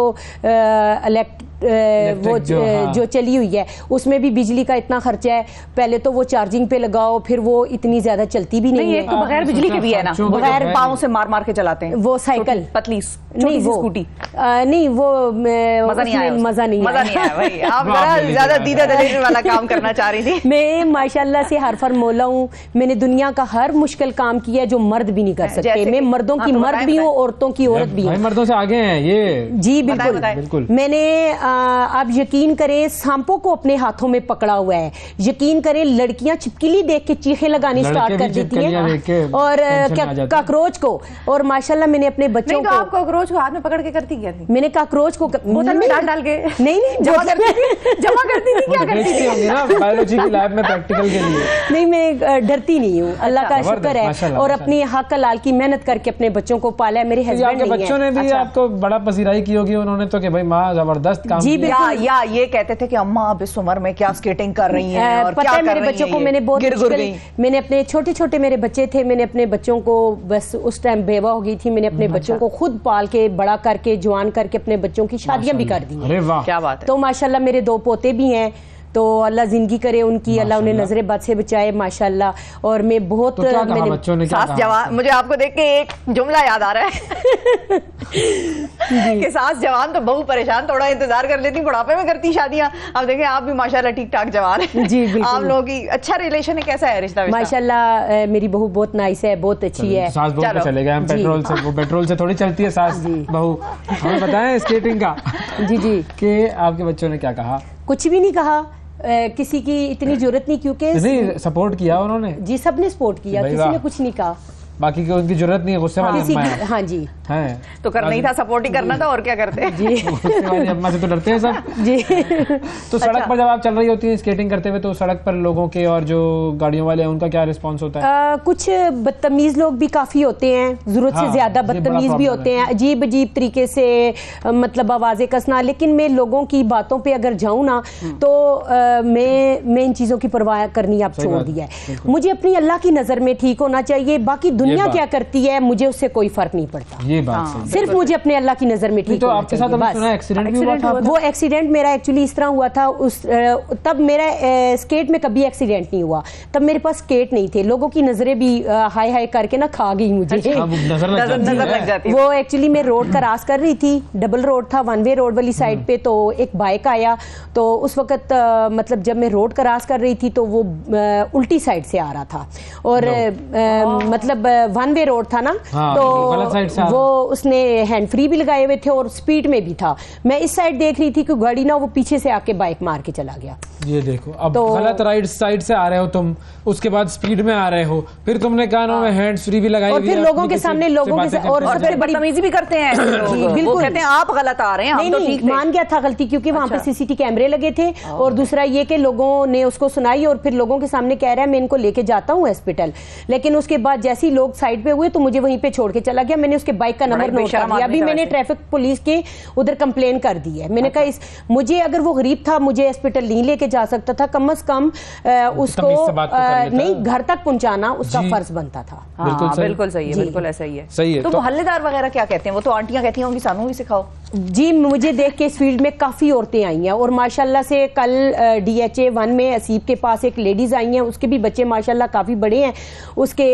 वो जो चली हुई है उसमें भी बिजली का इतना खर्चा है। पहले तो वो चार्जिंग पे लगाओ, फिर वो इतनी ज्यादा चलती भी नहीं है। एक तो बगैर बिजली के भी है ना, बगैर पाँव से मार मार के चलाते हैं वो साइकिल, पतली नहीं वो स्कूटी, नहीं वो मजा नहीं आया, मजा नहीं आया भाई। आप जरा ज्यादा दीदा दलेर वाला काम करना चाह रही थी। मैं माशाल्लाह से हर फर मौला हूँ। मैंने दुनिया का हर मुश्किल काम किया जो मर्द भी नहीं कर सकते। मैं मर्दों की मर्द भी हूँ, औरतों की औरत भी हूँ। मर्दों से आगे हैं ये। जी बिल्कुल। मैंने आप यकीन करें सांपों को अपने हाथों में पकड़ा हुआ है। यकीन करें लड़कियां छिपकली देख के चीखें लगानी स्टार्ट कर देती हैं, और काकरोच को। और माशाल्लाह मैंने अपने बच्चों को, आप काकरोच को हाथ में पकड़ के करती क्या थी? मैंने काकरोच को बोतल में डाल के नहीं जमा करती थी। क्या करती थी ना बायोलॉजी की लैब में प्रैक्टिकल के लिए? नहीं, मैं डरती नहीं हूँ, अल्लाह का शुक्र है। और अपनी हक हलाल की मेहनत करके अपने बच्चों को पाला है। मेरे हस्बैंड बच्चों ने भी आपको बड़ा पसीराई की होगी उन्होंने तो, कि भाई माँ जबरदस्त काम जी बिल्कुल। या ये कहते थे कि अम्मा अब इस उम्र में क्या स्केटिंग कर रही हैं और पता क्या है कर मेरे रही बच्चों हैं को ये? मैंने बहुत गिर गुर गई। मैंने अपने छोटे छोटे मेरे बच्चे थे, मैंने अपने बच्चों को बस उस टाइम बेवा हो गई थी, मैंने अपने बच्चों को खुद पाल के बड़ा करके जवान करके अपने बच्चों की शादियां भी कर दी। अरे वाह क्या बात है। तो माशाल्लाह मेरे 2 पोते भी हैं, तो अल्लाह जिंदगी करे उनकी, अल्लाह उन्हें नजरे बद से बचाए माशाल्लाह। और मैं बहुत तो क्या कहा बच्चों ने, क्या सास कहा? जवान, मुझे आपको देख के एक जुमला याद आ रहा है कि सास जवान तो बहू परेशान, थोड़ा इंतजार कर लेती, बुढ़ापे में करती शादियां। अब देखें आप भी माशाल्लाह ठीक ठाक जवान है। जी बिल्कुल। आप लोगों की अच्छा रिलेशन है, कैसा है रिश्ता? माशाल्लाह मेरी बहू बहुत नाइस है, बहुत अच्छी है। सास बहू पे चले गए हम पेट्रोल से, वो पेट्रोल से थोड़ी चलती है सास बहू। हमें बताएं स्केटिंग का जी जी कि आपके बच्चों ने क्या कहा? कुछ भी नहीं कहा, किसी की इतनी जरूरत नहीं, क्योंकि नहीं सपोर्ट किया उन्होंने? जी सबने सपोर्ट किया, किसी ने कुछ नहीं कहा। बाकी की उनकी जरूरत नहीं है, गुस्से वाली अम्मा है। हाँ जी हैं तो करना ही था, सपोर्ट ही करना था, और क्या करते हैं जी। गुस्से वाली अम्मा से तो डरते हैं सब जी। तो सड़क पर जब आप चल रही होती हैं स्केटिंग करते हुए, तो सड़क पर लोगों के और जो गाड़ियों वाले हैं उनका क्या रिस्पांस होता है? कुछ बदतमीज लोग भी काफी होते हैं, जरूरत से ज्यादा बदतमीज भी होते हैं, अजीब अजीब तरीके से मतलब आवाजें कसना। लेकिन मैं लोगों की बातों पे अगर जाऊं ना तो मैं इन चीजों की परवाह करनी अब छोड़ दी है। मुझे अपनी अल्लाह की नजर में ठीक होना चाहिए, बाकी दुनिया क्या करती है मुझे उससे कोई फर्क नहीं पड़ता। ये बात सही। सिर्फ मुझे अपने अल्लाह की नजर में ठीक तो होना आपके साथ चाहिए, सुना एक्सीडेंट भी हुआ था? वो एक्सीडेंट मेरा एक्चुअली इस तरह हुआ था, उस तब मेरा स्केट में कभी एक्सीडेंट नहीं हुआ, तब मेरे पास स्केट नहीं थे। लोगों की नजरें भी हाय हाय करके ना खा गई मुझे। नजर लग जाती है। वो एक्चुअली मैं रोड क्रॉस कर रही थी, डबल रोड था, 1 वे रोड वाली साइड पे, तो एक बाइक आया। तो उस वक्त मतलब जब मैं रोड क्रॉस कर रही थी तो वो उल्टी साइड से आ रहा था, और मतलब 1 वे रोड था ना, तो वो उसने हैंड फ्री भी लगाए हुए थे और स्पीड में भी था। मैं इस साइड देख रही थी कि गाड़ी ना वो पीछे से आके बाइक मार के चला गया। ये देखो अब गलत राइट साइड से आ रहे हो तुम, उसके बाद स्पीड में आ रहे हो, फिर तुमने कानों में हैंड्स फ्री भी लगाई और फिर लोगों के सामने और फिर बदतमीजी भी करते हैं बिल्कुल, कहते हैं आप गलत आ रहे हैं, हम तो ठीक मान गया था गलती, क्योंकि वहां पे सीसीटीवी कैमरे लगे थे, और दूसरा ये कि लोगों ने उसको सुनाई और फिर लोगों के सामने कह रहा है मैं इनको लेके जाता हूँ हॉस्पिटल, लेकिन उसके बाद जैसे ही लोग साइड पे हुए तो मुझे वहीं पे छोड़ के चला गया। मैंने उसके बाइक का नंबर नोट कर लिया, अभी मैंने ट्रैफिक पुलिस के उधर कंप्लेन कर दी है। मैंने कहा मुझे अगर वो गरीब था, मुझे हॉस्पिटल नहीं लेके जा सकता था, कम से कम उसको नहीं घर तक पहुंचाना उसका फर्ज बनता था। बिल्कुल सही है, बिल्कुल ऐसा ही है। सही है। तो मोहल्लेदार वगैरह क्या कहते हैं? वो तो आंटियां कहती होंगी सानू भी सिखाओ। जी, मुझे देख के इस फील्ड में काफी औरतें आई हैं, और माशाल्लाह से कल DHA 1 में असीब के पास एक लेडीज आई हैं, उसके भी बच्चे माशाल्लाह काफी बड़े हैं, उसके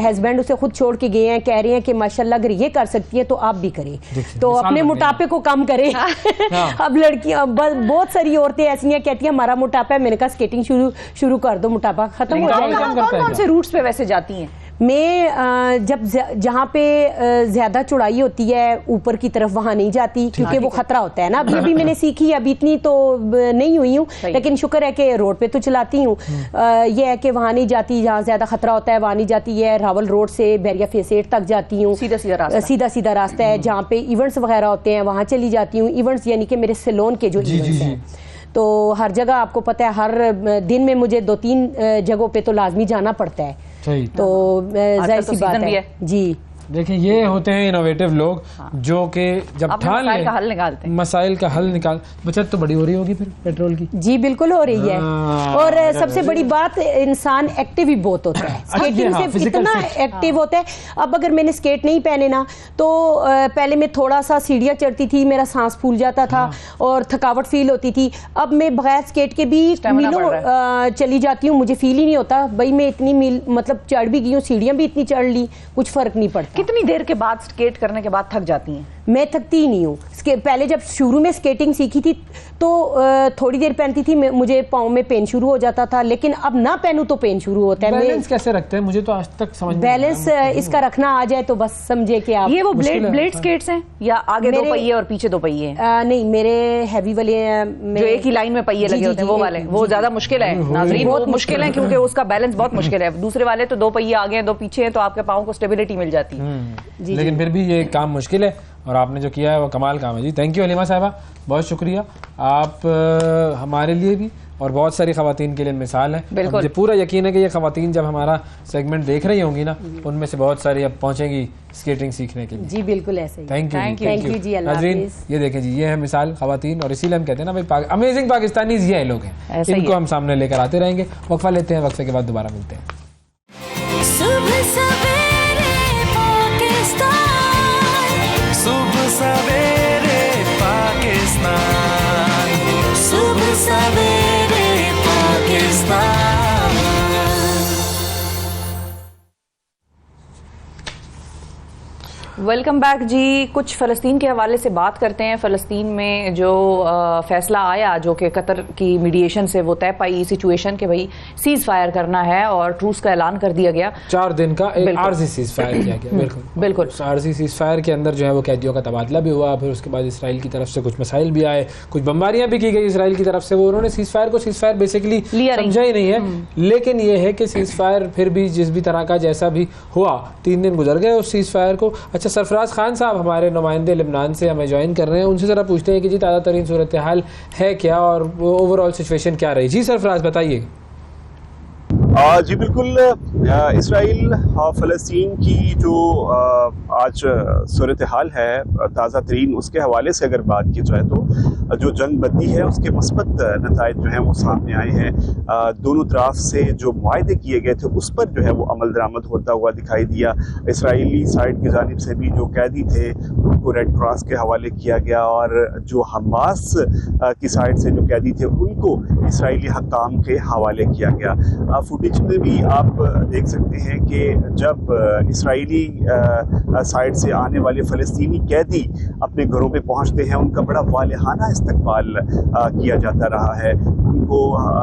हस्बैंड उसे खुद छोड़ के गए हैं, कह रहे हैं कि माशाल्लाह अगर ये कर सकती है तो आप भी करें, तो अपने मोटापे को कम करें। अब लड़कियां बहुत सारी औरतें ऐसी हैं कहती हैं हमारा मोटापा है, मैंने कहा स्केटिंग शुरू कर दो, मोटापा खत्म हो जाएगा। कौन से रूट्स पे वैसे जाती हैं? मैं जब जहाँ पे ज्यादा चौड़ाई होती है ऊपर की तरफ वहां नहीं जाती, क्योंकि वो खतरा होता है ना। अभी मैंने सीखी, अभी इतनी तो नहीं हुई हूँ, लेकिन शुक्र है कि रोड पे तो चलाती हूँ। ये है कि वहां नहीं जाती जहाँ ज्यादा खतरा होता है, वहां नहीं जाती है। रावल रोड से बैरिया फेस 8 तक जाती हूँ, सीधा रास्ता है। जहाँ पे इवेंट्स वगैरह होते हैं वहां चली जाती हूँ। इवेंट्स यानी कि मेरे सैलून के जो इवेंट्स हैं, तो हर जगह आपको पता है हर दिन में मुझे 2-3 जगहों पे तो लाजमी जाना पड़ता है। तो जाहिर सी बात है जी। देखिए ये होते हैं इनोवेटिव लोग, जो कि जब ठान ले का हल निकालते हैं, मसाइल का हल निकाल। बचत तो बड़ी हो रही होगी फिर पेट्रोल की। जी बिल्कुल हो रही है। और सबसे बड़ी बात, इंसान एक्टिव ही बहुत होता है, स्केटिंग से इतना एक्टिव होता है। अब अगर मैंने स्केट नहीं पहने ना, तो पहले मैं थोड़ा सा सीढ़ियाँ चढ़ती थी, मेरा सांस फूल जाता था और थकावट फील होती थी। अब मैं बगैर स्केट के भी मीलों चली जाती हूँ, मुझे फील ही नहीं होता भाई मैं इतनी मील मतलब चढ़ भी गई हूँ, सीढ़ियाँ भी इतनी चढ़ ली, कुछ फर्क नहीं पड़ता। कितनी देर के बाद स्केट करने के बाद थक जाती हैं? मैं थकती ही नहीं हूँ। पहले जब शुरू में स्केटिंग सीखी थी तो थोड़ी देर पहनती थी, मुझे पाँव में पेन शुरू हो जाता था, लेकिन अब ना पहनूं तो पेन शुरू होता है। बैलेंस कैसे रखते हैं? मुझे तो आज तक समझ नहीं बैलेंस इसका रखना आ जाए तो बस समझे कि आप। ये वो ब्लेड स्केट्स हैं या आगे 2 पहिए और पीछे 2 पहिए? नहीं, मेरे हैवी वाले जो एक ही लाइन में पहिए लगे होते हैं वो वाले, वो ज्यादा मुश्किल है नाज़रीन, बहुत मुश्किल है, क्योंकि उसका बैलेंस बहुत मुश्किल है। दूसरे वाले तो 2 पहिए आगे हैं 2 पीछे हैं, तो आपके पाँव को स्टेबिलिटी मिल जाती है। लेकिन फिर भी ये काम मुश्किल है, और आपने जो किया है वो कमाल काम है जी। थैंक यू हलीमा साहिबा, बहुत शुक्रिया। आप हमारे लिए भी और बहुत सारी खवातीन के लिए मिसाल है। मुझे पूरा यकीन है कि ये खवातीन जब हमारा सेगमेंट देख रही होंगी ना, उनमें से बहुत सारी अब पहुंचेंगी स्केटिंग सीखने के लिए। जी बिल्कुल ऐसे ही। थैंक यू जी। नाज़रीन ये देखें जी, ये है मिसाल खवातीन, और इसीलिए हम कहते हैं ना भाई अमेजिंग पाकिस्तानीज़ ये लोग हैं, इनको हम सामने लेकर आते रहेंगे। वक्फा लेते हैं, वक्फे के बाद दोबारा मिलते हैं। सुबह सवेरे पाकिस्तान, सुबह सवेरे पाकिस्तान, सुबह सवेरे पाकिस्तान। वेलकम बैक जी। कुछ फ़लस्तीन के हवाले से बात करते हैं। फ़लस्तीन में जो फैसला आया, जो कि कतर की मीडिएशन से वो तय पाई सिचुएशन के भाई सीज फायर करना है, और ट्रूस का ऐलान कर दिया गया। 4 दिन का एक आर्जी सीज फायर किया गया। बिल्कुल आर्जी सीज फायर के अंदर जो है वो कैदियों का तबादला भी हुआ। फिर उसके बाद इसराइल की तरफ से कुछ मिसाइल भी आए, कुछ बमबारियां भी की गई इसराइल की तरफ से। वो उन्होंने सीज फायर को सीज फायर बेसिकली समझा ही नहीं है। लेकिन ये है कि सीज फायर फिर भी जिस भी तरह का जैसा भी हुआ, 3 दिन गुजर गए उस सीज फायर को। अच्छा, सरफराज खान साहब हमारे नुमाइंदे लिबनान से हमें ज्वाइन कर रहे हैं, उनसे ज़रा पूछते हैं कि जी ताज़ा तरीन सूरत हाल है क्या और ओवरऑल सिचुएशन क्या रही। जी सरफराज बताइए। जी बिल्कुल, इसराइल फ़लस्तीन की जो आज सूरत हाल है ताज़ा तरीन, उसके हवाले से अगर बात की जाए तो जो जंग बंदी है उसके मस्बत नताइज जो हैं वो सामने आए हैं। दोनों तरफ से जो मुआहदे किए गए थे उस पर जो है वो अमल दरामद होता हुआ दिखाई दिया। इसराइली साइड की जानिब से भी जो कैदी थे उनको रेड क्रॉस के हवाले किया गया, और जो हमास की साइड से जो कैदी थे उनको इसराइली हकाम के हवाले किया गया। फुटेज में भी आप देख सकते हैं कि जब इसराइली साइड से आने वाले फ़लस्तीनी कैदी अपने घरों पे पहुंचते हैं, उनका बड़ा वालिहाना इस्तकबाल किया जाता रहा है। उनको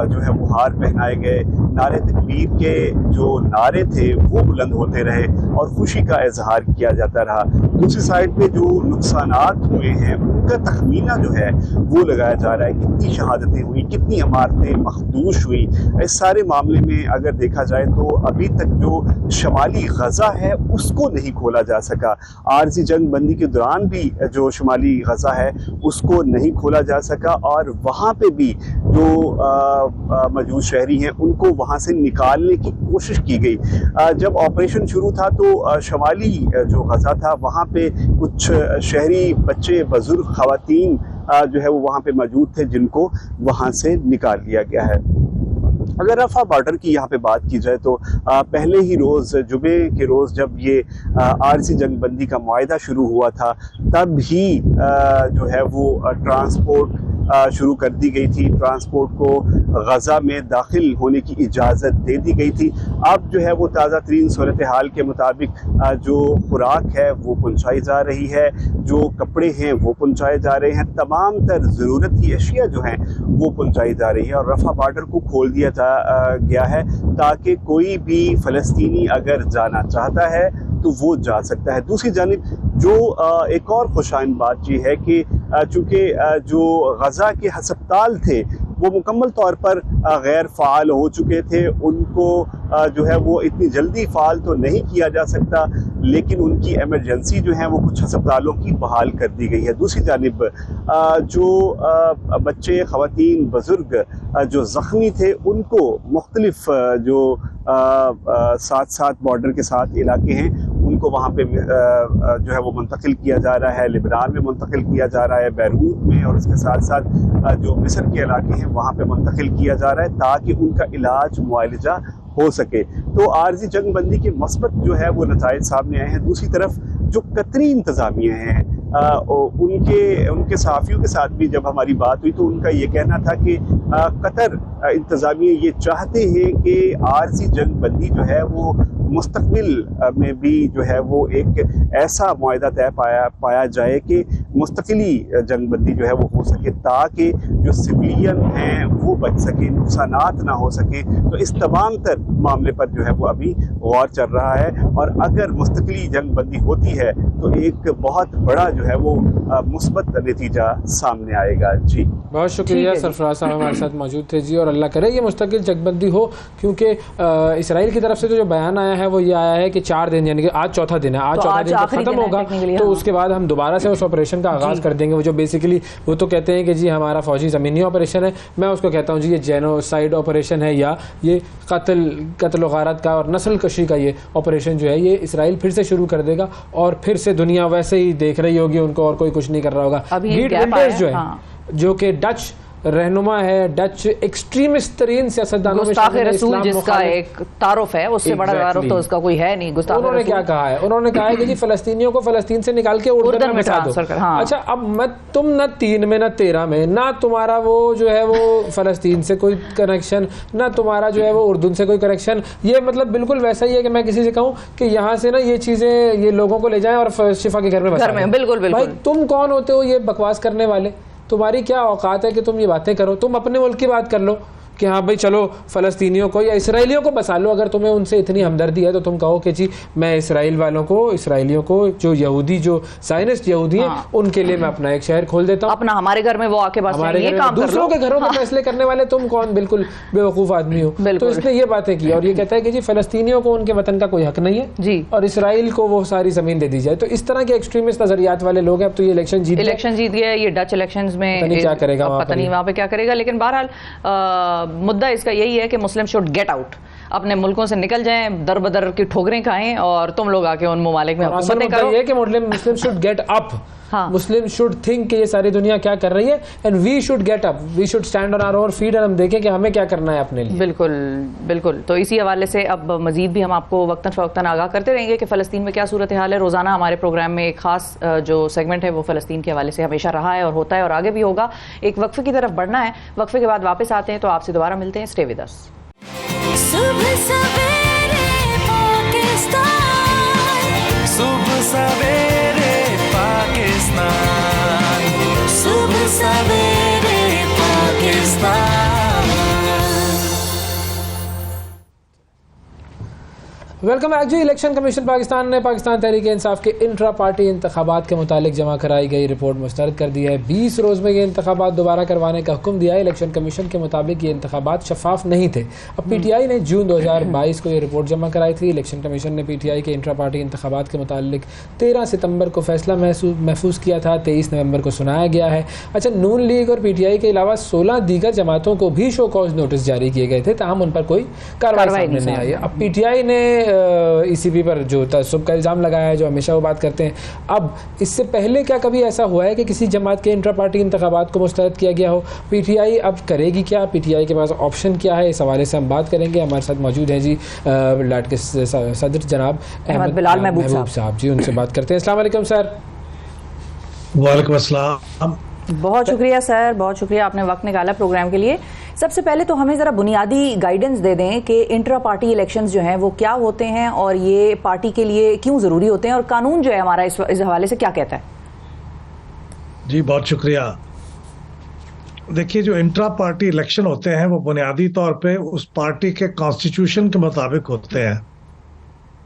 जो है वो हार पहनाए गए, नारे तकबीर के जो नारे थे वो बुलंद होते रहे और खुशी का इजहार किया जाता रहा। दूसरी साइड पे जो नुकसानात हुए हैं उनका तखमीना जो है वो लगाया जा रहा है, कितनी शहादतें हुई, कितनी इमारतें मखदूश हुई। इस सारे मामले में अगर देखा जाए तो अभी तक जो शमाली गजा है उसको नहीं खोला जा सका। आरजी जंग बंदी के दौरान भी जो शमाली गजा है उसको नहीं खोला जा सका और वहाँ पे भी जो मौजूद शहरी हैं उनको वहाँ से निकालने की कोशिश की गई। जब ऑपरेशन शुरू था तो शमाली जो गजा था वहाँ पे कुछ शहरी बच्चे, बुजुर्ग, ख़वातीन जो है वो वहाँ पे मौजूद थे जिनको वहाँ से निकाल लिया गया है। अगर रफ़ा बॉर्डर की यहाँ पे बात की जाए तो पहले ही रोज़, जुमे के रोज़ जब ये आरजी जंग बंदी का मुआहिदा शुरू हुआ था तब ही जो है वो ट्रांसपोर्ट शुरू कर दी गई थी। ट्रांसपोर्ट को गज़ा में दाखिल होने की इजाज़त दे दी गई थी। अब जो है वो ताज़ा तरीन सूरत हाल के मुताबिक जो खुराक है वो पहुँचाई जा रही है, जो कपड़े हैं वो पहुँचाए जा रहे हैं, तमाम तर ज़रूरत की अशिया जो हैं वो पहुँचाई जा रही है और रफ़ा बॉर्डर को खोल दिया गया है ताकि कोई भी फ़लस्तीनी अगर जाना चाहता है तो वो जा सकता है। दूसरी जानिब जो एक और खुशाइन बात ये है कि चूँकि जो गज़ा के हस्पताल थे वो मुकम्मल तौर पर गैर फ़ाल हो चुके थे, उनको जो है वो इतनी जल्दी फ़ाल तो नहीं किया जा सकता, लेकिन उनकी एमरजेंसी जो है वो कुछ अस्पतालों की बहाल कर दी गई है। दूसरी जानिब जो बच्चे, ख़वातीन, बुज़ुर्ग जो ज़ख्मी थे उनको मुख्तलिफ जो साथ साथ बॉर्डर के साथ इलाके हैं उनको वहाँ पे जो है वो मुंतकिल किया जा रहा है। लिबनान में मुंतकिल किया जा रहा है, बैरूत में, और उसके साथ साथ जो मिस्र के इलाके हैं वहाँ पे मुंतकिल किया जा रहा है ताकि उनका इलाज, मुआलजा हो सके। तो आरजी जंग बंदी के मस्बत जो है वो नताइज सामने आए हैं। दूसरी तरफ जो कतरी इंतज़ामिया हैं उनके सहाफ़ियों के साथ भी जब हमारी बात हुई तो उनका ये कहना था कि कतर इंतज़ामिया ये चाहते हैं कि आरजी जंग बंदी जो है वो मुस्तकबिल में भी जो है वो एक ऐसा मुआहिदा तय पाया जाए कि मुस्तकिली जंग बंदी जो है वो हो सके ताकि जो सिविलियन हैं वो बच सके, नुकसानात ना हो सके। तो इस तमाम तर मामले पर जो है वो अभी गौर चल रहा है और अगर मुस्तकिली जंग बंदी होती है तो एक बहुत बड़ा जो है वो मुस्बत नतीजा सामने आएगा। जी बहुत शुक्रिया सरफराज साहब हमारे साथ मौजूद थे जी, और अल्लाह करे ये मुस्तकिल जंगबंदी हो, क्योंकि इसराइल की तरफ से तो जो बयान आया है वो ये आया है कि 4 दिन, यानी कि आज चौथा दिन है, आज चौथा दिन जब खत्म होगा तो उसके बाद हम दोबारा से उस ऑपरेशन का आगाज कर देंगे। वो जो बेसिकली वो तो कहते हैं कि जी हमारा फौजी ज़मीनी ऑपरेशन है, मैं उसको कहता हूँ जी ये जेनोसाइड ऑपरेशन है या ये कत्ल गारत का और नस्ल कशी का ये ऑपरेशन जो है ये इसराइल फिर से शुरू कर देगा और फिर से दुनिया वैसे ही देख रही होगी उनको और कोई कुछ नहीं कर रहा होगा। जो है जो कि डच रहनुमा है, डच एक्सट्रीमिस्ट तरीन सियासतदानों में रसूल जिसका एक तारुफ है, उससे बड़ा तारुफ तो उसका कोई है नहीं। उन्होंने क्या कहा है? उन्होंने कहा है कि जी फलस्तीनियों को फलस्तीन से निकाल के उर्दन में बसा दो। हाँ। अच्छा, अब तुम न 3 में न 13 में ना तुम्हारा वो जो है वो फलस्तीन से कोई कनेक्शन, ना तुम्हारा जो है वो उर्दून से कोई कनेक्शन। ये मतलब बिल्कुल वैसा ही है कि मैं किसी से कहूँ कि यहाँ से ना ये चीजें ये लोगों को ले जाएं और शिफा के घर में बसा दें। बिल्कुल भाई तुम कौन होते हो ये बकवास करने वाले? तुम्हारी क्या औकात है कि तुम ये बातें करो? तुम अपने मुल्क की बात कर लो कि हाँ भाई चलो फ़लस्तीनियों को या इसराइलियों को बसा लो। अगर तुम्हें उनसे इतनी हमदर्दी है तो तुम कहो कि जी मैं इसराइल वालों को, इसराइलियों को, जो यहूदी, जो साइनिस्ट यहूदी हैं, उनके लिए मैं अपना एक शहर खोल देता हूँ। अपना हमारे घर में वो आके बस ये काम दूसरों के घरों में फैसले करने वाले तुम कौन? बिल्कुल बेवकूफ़ आदमी हो। तो इसने ये बातें की और ये कहता है कि जी फ़लस्तीनियों को उनके वतन का कोई हक नहीं है जी, और इसराइल को वो सारी ज़मीन दे दी जाए। तो इस तरह के एक्सट्रीमिस्ट नजरियात वाले लोग हैं। अब तो ये इलेक्शन जीत गया, ये डच इलेक्शन में क्या करेगा, पता नहीं वहाँ पे क्या करेगा। लेकिन बहरहाल मुद्दा इसका यही है कि मुस्लिम शुड गेट आउट, अपने मुल्कों से निकल जाएं, दर बदर की ठोकरें खाएं और तुम लोग आके उन ममालिक में हुकूमतें करो। ये कि Muslim should get up, Muslim should think कि ये सारी दुनिया क्या कर रही है and we should get up, we should stand on our own feet और हम देखें कि हमें क्या करना है अपने लिए। बिल्कुल बिल्कुल। तो इसी हवाले से अब मजीद भी हम आपको वक्तन फवक्तन आगाह करते रहेंगे कि फ़लस्तीन में क्या सूरत हाल है। रोज़ाना हमारे प्रोग्राम में एक खास जो सेगमेंट है वो फ़लस्तीन के हवाले से हमेशा रहा है और होता है और आगे भी होगा। एक वक्फे की तरफ बढ़ना है, वक्फे के बाद वापस आते हैं तो आपसे दोबारा मिलते हैं। Stay with us. सुबह सवेरे पाकिस्तान, सुबह सवेरे पाकिस्तान, सुबह सवेरे पाकिस्तान। वेलकम बैक जी। इलेक्शन कमीशन पाकिस्तान ने पाकिस्तान तहरीक इंसाफ के इंट्रा पार्टी इंतखाबात के मुतालिक जमा कराई गई रिपोर्ट मुस्तरद कर दी है। 20 रोज़ में ये इंतखाबात दोबारा करवाने का हुक्म दिया है। इलेक्शन कमीशन के मुताबिक ये इंतखाबात शफाफ नहीं थे। अब PTI ने जून 2022 को ये रिपोर्ट जमा कराई थी। इलेक्शन कमीशन ने PTI के इंट्रा पार्टी इंतखाबात के मुतालिक 13 सितंबर को फैसला महफूज किया था। 23 नवंबर को सुनाया गया है। अच्छा, नून लीग और PTI के अलावा 16 दीगर जमातों को भी शो कॉज नोटिस जारी किए गए थे, ताहम उन पर कोई कार्रवाई सामने नहीं आई। अब PTI ने ECB पर जो तसब्बुब का इल्ज़ाम लगाया है, जो हमेशा वो बात करते हैं, अब इससे पहले क्या कभी ऐसा हुआ है कि किसी जमात के इंट्रा पार्टी इंतखाबात को मुस्तरद किया गया हो? PTI अब करेगी क्या? PTI के पास ऑप्शन क्या है? इस हवाले से हम बात करेंगे। हमारे साथ मौजूद हैं जी लाट के सदर जनाब अहमद बिलाल महबूब साहब जी, उनसे बात करते हैं। अस्सलाम वालेकुम सर। वालेकुम अस्सलाम। बहुत शुक्रिया सर, बहुत शुक्रिया, आपने वक्त निकाला प्रोग्राम के लिए। सबसे पहले तो हमें ज़रा बुनियादी गाइडेंस दे दें कि इंट्रा पार्टी इलेक्शंस जो हैं वो क्या होते हैं और ये पार्टी के लिए क्यों ज़रूरी होते हैं, और कानून जो है हमारा इस हवाले से क्या कहता है? जी बहुत शुक्रिया। देखिए, जो इंट्रा पार्टी इलेक्शन होते हैं वो बुनियादी तौर पे उस पार्टी के कॉन्स्टिट्यूशन के मुताबिक होते हैं,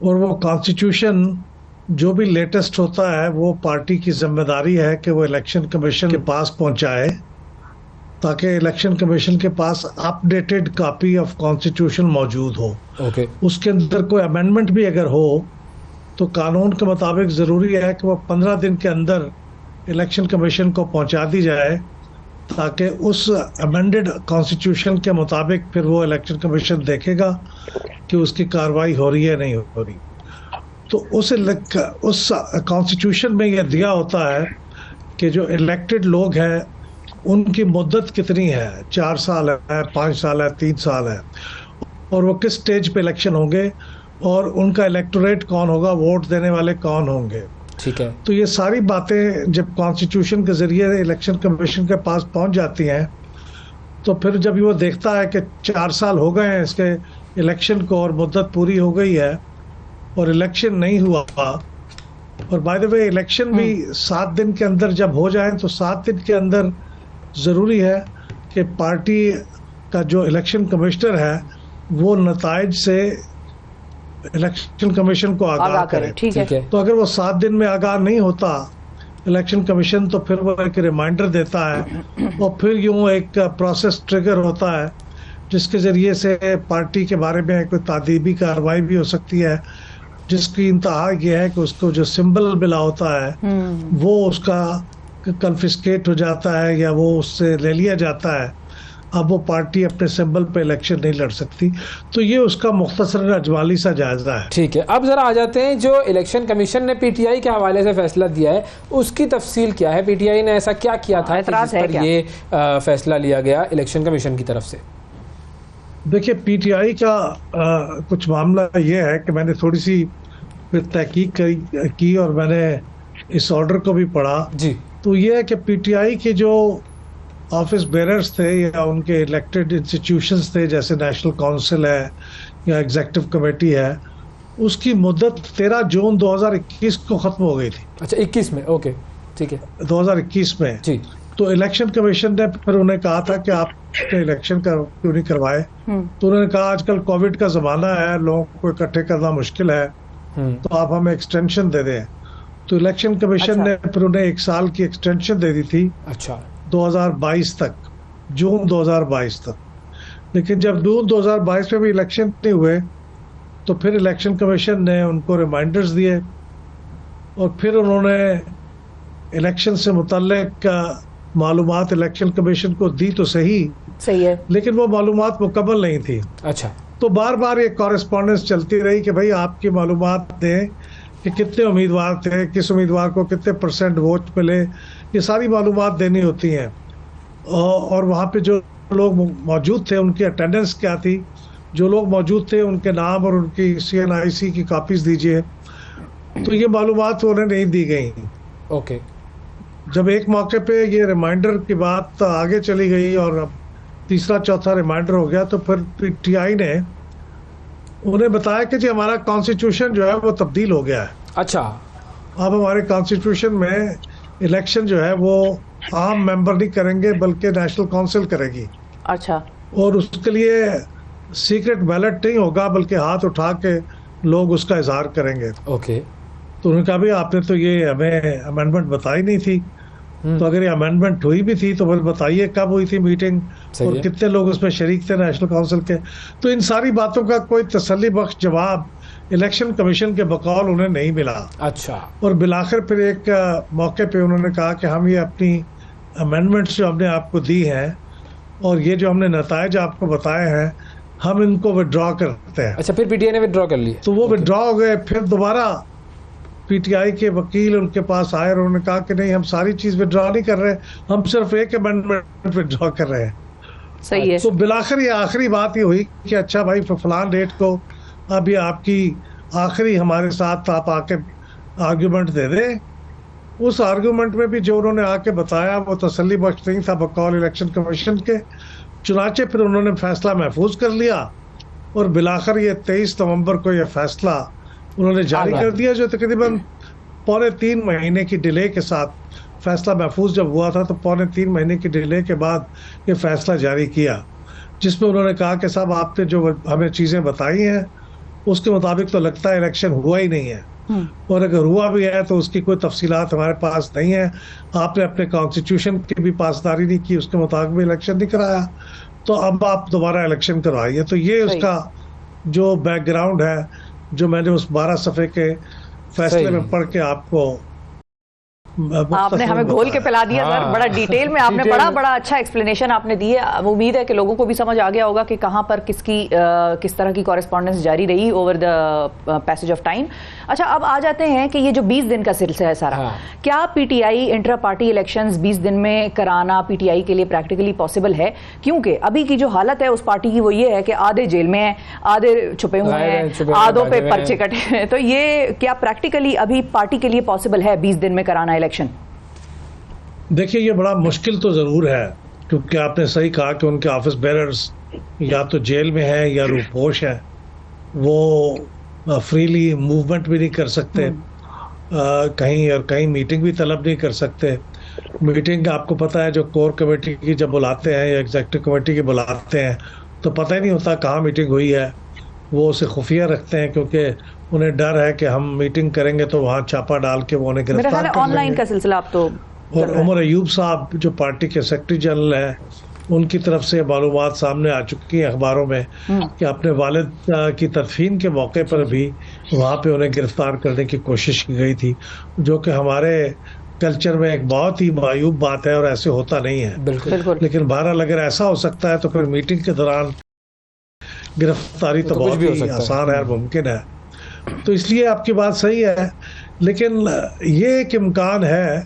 और वो कॉन्स्टिट्यूशन जो भी लेटेस्ट होता है वो पार्टी की जिम्मेदारी है कि वो इलेक्शन कमीशन के पास पहुंचाए, ताकि इलेक्शन कमीशन के पास अपडेटेड कॉपी ऑफ कॉन्स्टिट्यूशन मौजूद हो। उसके अंदर कोई अमेंडमेंट भी अगर हो तो कानून के मुताबिक ज़रूरी है कि वो 15 दिन के अंदर इलेक्शन कमीशन को पहुंचा दी जाए, ताकि उस अमेंडेड कॉन्स्टिट्यूशन के मुताबिक फिर वो इलेक्शन कमीशन देखेगा कि उसकी कार्रवाई हो रही है नहीं हो रही। तो उस कॉन्स्टिट्यूशन में यह दिया होता है कि जो इलेक्टेड लोग हैं उनकी मुद्दत कितनी है, 4 साल है, 5 साल है, 3 साल है, और वो किस स्टेज पे इलेक्शन होंगे, और उनका इलेक्टोरेट कौन होगा, वोट देने वाले कौन होंगे। ठीक है। तो ये सारी बातें जब कॉन्स्टिट्यूशन के जरिए इलेक्शन कमीशन के पास पहुंच जाती हैं, तो फिर जब वो देखता है कि 4 साल हो गए हैं इसके इलेक्शन को और मुद्दत पूरी हो गई है और इलेक्शन नहीं हुआ, और बाय द वे इलेक्शन भी 7 दिन के अंदर जब हो जाए, तो 7 दिन के अंदर ज़रूरी है कि पार्टी का जो इलेक्शन कमिश्नर है वो नताइज से इलेक्शन कमीशन को आगाह करे। ठीक है। तो अगर वो 7 दिन में आगाह नहीं होता इलेक्शन कमीशन, तो फिर वो एक रिमाइंडर देता है, और फिर यूँ एक प्रोसेस ट्रिगर होता है जिसके ज़रिए से पार्टी के बारे में कोई तादीबी कार्रवाई भी हो सकती है, जिसकी इंतहा ये है कि उसको जो सिंबल मिला होता है वो उसका कन्फिस्केट हो जाता है या वो उससे ले लिया जाता है। अब वो पार्टी अपने सिंबल पे इलेक्शन नहीं लड़ सकती। तो ये उसका मुख्तसर अजमाली सा जायजा है। ठीक है। अब जरा आ जाते हैं जो इलेक्शन कमीशन ने PTI के हवाले से फैसला दिया है, उसकी तफसील क्या है? PTI ने ऐसा क्या किया था कि जिस पर ये फैसला लिया गया इलेक्शन कमीशन की तरफ से? देखिए, PTI का कुछ मामला ये है कि मैंने थोड़ी सी फिर तहकीक की और मैंने इस ऑर्डर को भी पढ़ा जी। तो ये है कि PTI के जो ऑफिस बेरर्स थे या उनके इलेक्टेड इंस्टीट्यूशंस थे, जैसे नेशनल काउंसिल है या एग्जीक्यूटिव कमेटी है, उसकी मुद्दत 13 जून 2021 को ख़त्म हो गई थी। अच्छा, 21 में? ओके, ठीक है, 2021 में जी। तो इलेक्शन कमीशन ने फिर उन्हें कहा था कि आप इलेक्शन क्यों नहीं करवाए। तो उन्होंने कहा आजकल कोविड का ज़माना है, लोगों को इकट्ठे करना मुश्किल है, तो आप हमें एक्सटेंशन दे दें। तो इलेक्शन कमीशन ने फिर उन्हें 1 साल की एक्सटेंशन दे दी थी। अच्छा। 2022 तक, जून 2022 तक। लेकिन जब जून 2022 में भी इलेक्शन नहीं हुए, तो फिर इलेक्शन कमीशन ने उनको रिमाइंडर्स दिए, और फिर उन्होंने इलेक्शन से मुतल्लिक मालूमात इलेक्शन कमीशन को दी तो सही है, लेकिन वो मालूमात मुकम्मल नहीं थी। अच्छा। तो बार बार ये कॉरेस्पॉन्डेंस चलती रही कि भाई आपकी मालूमात दें कि कितने उम्मीदवार थे, किस उम्मीदवार को कितने % वोट मिले, ये सारी मालूमात देनी होती हैं। और वहाँ पे जो लोग मौजूद थे उनकी अटेंडेंस क्या थी, जो लोग मौजूद थे उनके नाम और उनकी CNIC की कापीज दीजिए। तो ये मालूमात उन्हें नहीं दी गई। ओके। जब एक मौके पे ये रिमाइंडर की बात आगे चली गई और अब तीसरा चौथा रिमाइंडर हो गया, तो फिर पीटीआई ने उन्हें बताया कि जी हमारा कॉन्स्टिट्यूशन जो है वो तब्दील हो गया है। अच्छा, अब हमारे कॉन्स्टिट्यूशन में इलेक्शन जो है वो आम मेंबर नहीं करेंगे बल्कि नेशनल काउंसिल करेगी। अच्छा, और उसके लिए सीक्रेट बैलेट नहीं होगा बल्कि हाथ उठा के लोग उसका इजहार करेंगे। ओके। तो उन्होंने कहा भाई आपने तो ये हमें अमेंडमेंट बताई नहीं थी, तो अगर ये अमेंडमेंट हुई भी थी तो फिर बताइए कब हुई थी मीटिंग और कितने लोग उसमें शरीक थे नेशनल काउंसिल के। तो इन सारी बातों का कोई तसल्ली बख्श जवाब इलेक्शन कमीशन के बकौल उन्हें नहीं मिला। अच्छा। और बिलाखिर फिर एक मौके पे उन्होंने कहा कि हम ये अपनी अमेंडमेंट्स जो हमने आपको दी हैं और ये जो हमने नतायज आपको बताए हैं हम इनको विड्रॉ करते हैं। अच्छा, फिर पीटीआई ने विड्रॉ कर लिया। तो वो विड्रॉ हो गए। फिर दोबारा पीटीआई के वकील उनके पास आए और उन्होंने कहा कि नहीं हम सारी चीज विड्रॉ नहीं कर रहे, हम सिर्फ एक अमेंडमेंट विड्रॉ कर रहे हैं। सही है। तो बिलाखिर ये आखिरी बात ये हुई कि अच्छा भाई फलान डेट को अब ये आपकी आखिरी हमारे साथ आप आके आर्ग्यूमेंट दे दें। उस आर्ग्यूमेंट में भी जो उन्होंने आके बताया वो तसल्ली बख्श नहीं था बकौल इलेक्शन कमीशन के। चुनाचे फिर उन्होंने फैसला महफूज कर लिया और बिलाखिर ये 23 नवंबर को ये फैसला उन्होंने जारी कर दिया, जो तकरीबन 3.25 महीने की डिले के साथ फैसला महफूज जब हुआ था तो 3.25 महीने की डिले के बाद ये फैसला जारी किया, जिसमें उन्होंने कहा कि साहब आपने जो हमें चीज़ें बताई हैं उसके मुताबिक तो लगता है इलेक्शन हुआ ही नहीं है, और अगर हुआ भी है तो उसकी कोई तफसीलात हमारे पास नहीं है। आपने अपने कॉन्स्टिट्यूशन की भी पासदारी नहीं की, उसके मुताबिक भी इलेक्शन नहीं कराया, तो अब आप दोबारा इलेक्शन करवाइए। तो ये उसका जो बैकग्राउंड है जो मैंने उस 12 सफ़े के फैसले में पढ़ के आपको आपने हमें घोल के पिला दिया सर, बड़ा डिटेल में आपने बड़ा अच्छा एक्सप्लेनेशन आपने दी है। उम्मीद है कि लोगों को भी समझ आ गया होगा कि कहां पर किस तरह की कॉरेस्पॉन्डेंस जारी रही over the passage of time. अच्छा, अब आ जाते हैं कि ये जो 20 दिन का सिलसिला है सारा, क्या पीटीआई इंट्रा पार्टी इलेक्शंस 20 दिन में कराना पीटीआई के लिए प्रैक्टिकली पॉसिबल है? क्योंकि अभी की जो हालत है उस पार्टी की वो ये है कि आधे जेल में है, आधे छुपे हुए हैं, आधों पे पर्चे कटे हैं। तो ये क्या प्रैक्टिकली अभी पार्टी के लिए पॉसिबल है 20 दिन में कराना इलेक्शन? देखिए, ये बड़ा मुश्किल तो ज़रूर है, क्योंकि आपने सही कहा कि उनके ऑफिस बेरर्स या तो जेल में हैं या रूपोश हैं, वो फ्रीली मूवमेंट भी नहीं कर सकते कहीं, और कहीं मीटिंग भी तलब नहीं कर सकते। मीटिंग आपको पता है जो कोर कमेटी की जब बुलाते हैं या एग्जीक्यूटिव कमेटी की बुलाते हैं तो पता ही नहीं होता कहाँ मीटिंग हुई है, वो उसे खुफिया रखते हैं क्योंकि उन्हें डर है कि हम मीटिंग करेंगे तो वहाँ छापा डाल के वो उन्हें गिरफ्तार कर ऑनलाइन का सिलसिला आप तो। और उमर अयूब साहब जो पार्टी के सेक्रेटरी जनरल हैं, उनकी तरफ से मालूमात सामने आ चुकी हैं अखबारों में कि अपने वालिद की तदफीन के मौके पर भी वहाँ पे उन्हें गिरफ्तार करने की कोशिश की गई थी, जो कि हमारे कल्चर में एक बहुत ही मायूब बात है और ऐसे होता नहीं है। बिल्कुल। लेकिन बहरहाल अगर ऐसा हो सकता है तो फिर मीटिंग के दौरान गिरफ्तारी तो बहुत ही आसान है और मुमकिन है। तो इसलिए आपकी बात सही है, लेकिन ये एक इम्कान है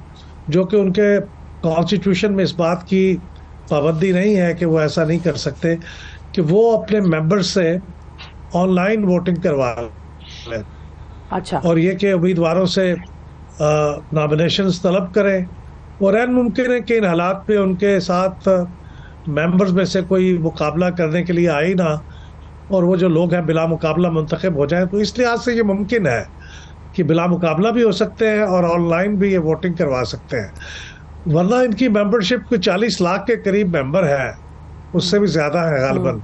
जो कि उनके कॉन्स्टिट्यूशन में इस बात की पाबंदी नहीं है कि वो ऐसा नहीं कर सकते कि वो अपने मेंबर्स से ऑनलाइन वोटिंग करवा लें। अच्छा। और ये कि उम्मीदवारों से नॉमिनेशंस तलब करें, और ऐन मुमकिन है कि इन हालात पे उनके साथ मेंबर्स में से कोई मुकाबला करने के लिए आए ना, और वो जो लोग हैं बिला मुकाबला मुंतखब हो जाएं। तो इस लिहाज से ये मुमकिन है कि बिला मुकाबला भी हो सकते हैं और ऑनलाइन भी ये वोटिंग करवा सकते हैं। वरना इनकी मेंबरशिप कोई 40 लाख के करीब मेंबर है, उससे भी ज़्यादा है गालिबन।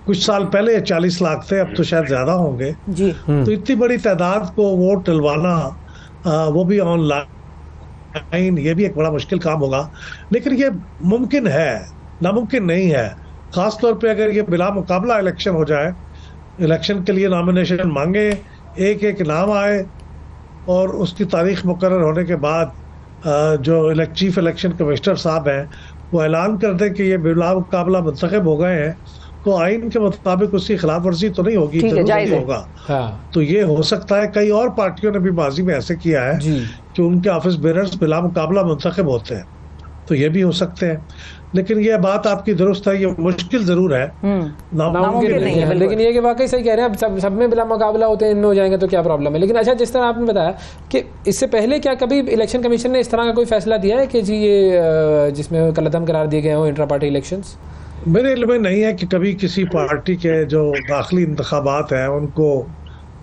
कुछ साल पहले 40 लाख थे, अब तो शायद ज़्यादा होंगे जी। तो इतनी बड़ी तादाद को वोट डलवाना, वो भी ऑनलाइन, ये भी एक बड़ा मुश्किल काम होगा। लेकिन ये मुमकिन है, नामुमकिन नहीं है। ख़ास तौर पे अगर ये बिला मुकाबला इलेक्शन हो जाए, इलेक्शन के लिए नॉमिनेशन मांगे, एक एक नाम आए और उसकी तारीख मुकर्रर होने के बाद जो चीफ इलेक्शन कमिश्नर साहब हैं वो ऐलान कर दें कि ये बिला मुकाबला मुंतखब हो गए हैं, तो आइन के मुताबिक उसकी खिलाफ वर्जी तो नहीं होगी, जरूर नहीं होगा। तो ये हो सकता है। कई और पार्टियों ने भी माजी में ऐसे किया है कि उनके ऑफिस बेरर्स बिला मुकाबला मुंतखब होते हैं, तो ये भी हो सकते हैं। लेकिन ये बात आपकी दुरुस्त है, ये मुश्किल जरूर है, नामुमकिन नहीं है। लेकिन ये कि वाकई सही कह रहे हैं, अब सब में बिला मुकाबला होते हैं, इनमें हो जाएंगे तो क्या प्रॉब्लम है। लेकिन अच्छा, जिस तरह आपने बताया कि इससे पहले क्या कभी इलेक्शन कमीशन ने इस तरह का कोई फैसला दिया है कि जी ये जिसमें कलअदम करार दिए गए हों इंट्रा पार्टी इलेक्शंस? मेरे इल्म में नहीं है कि कभी किसी पार्टी के जो दाखिली इंतखाबात हैं उनको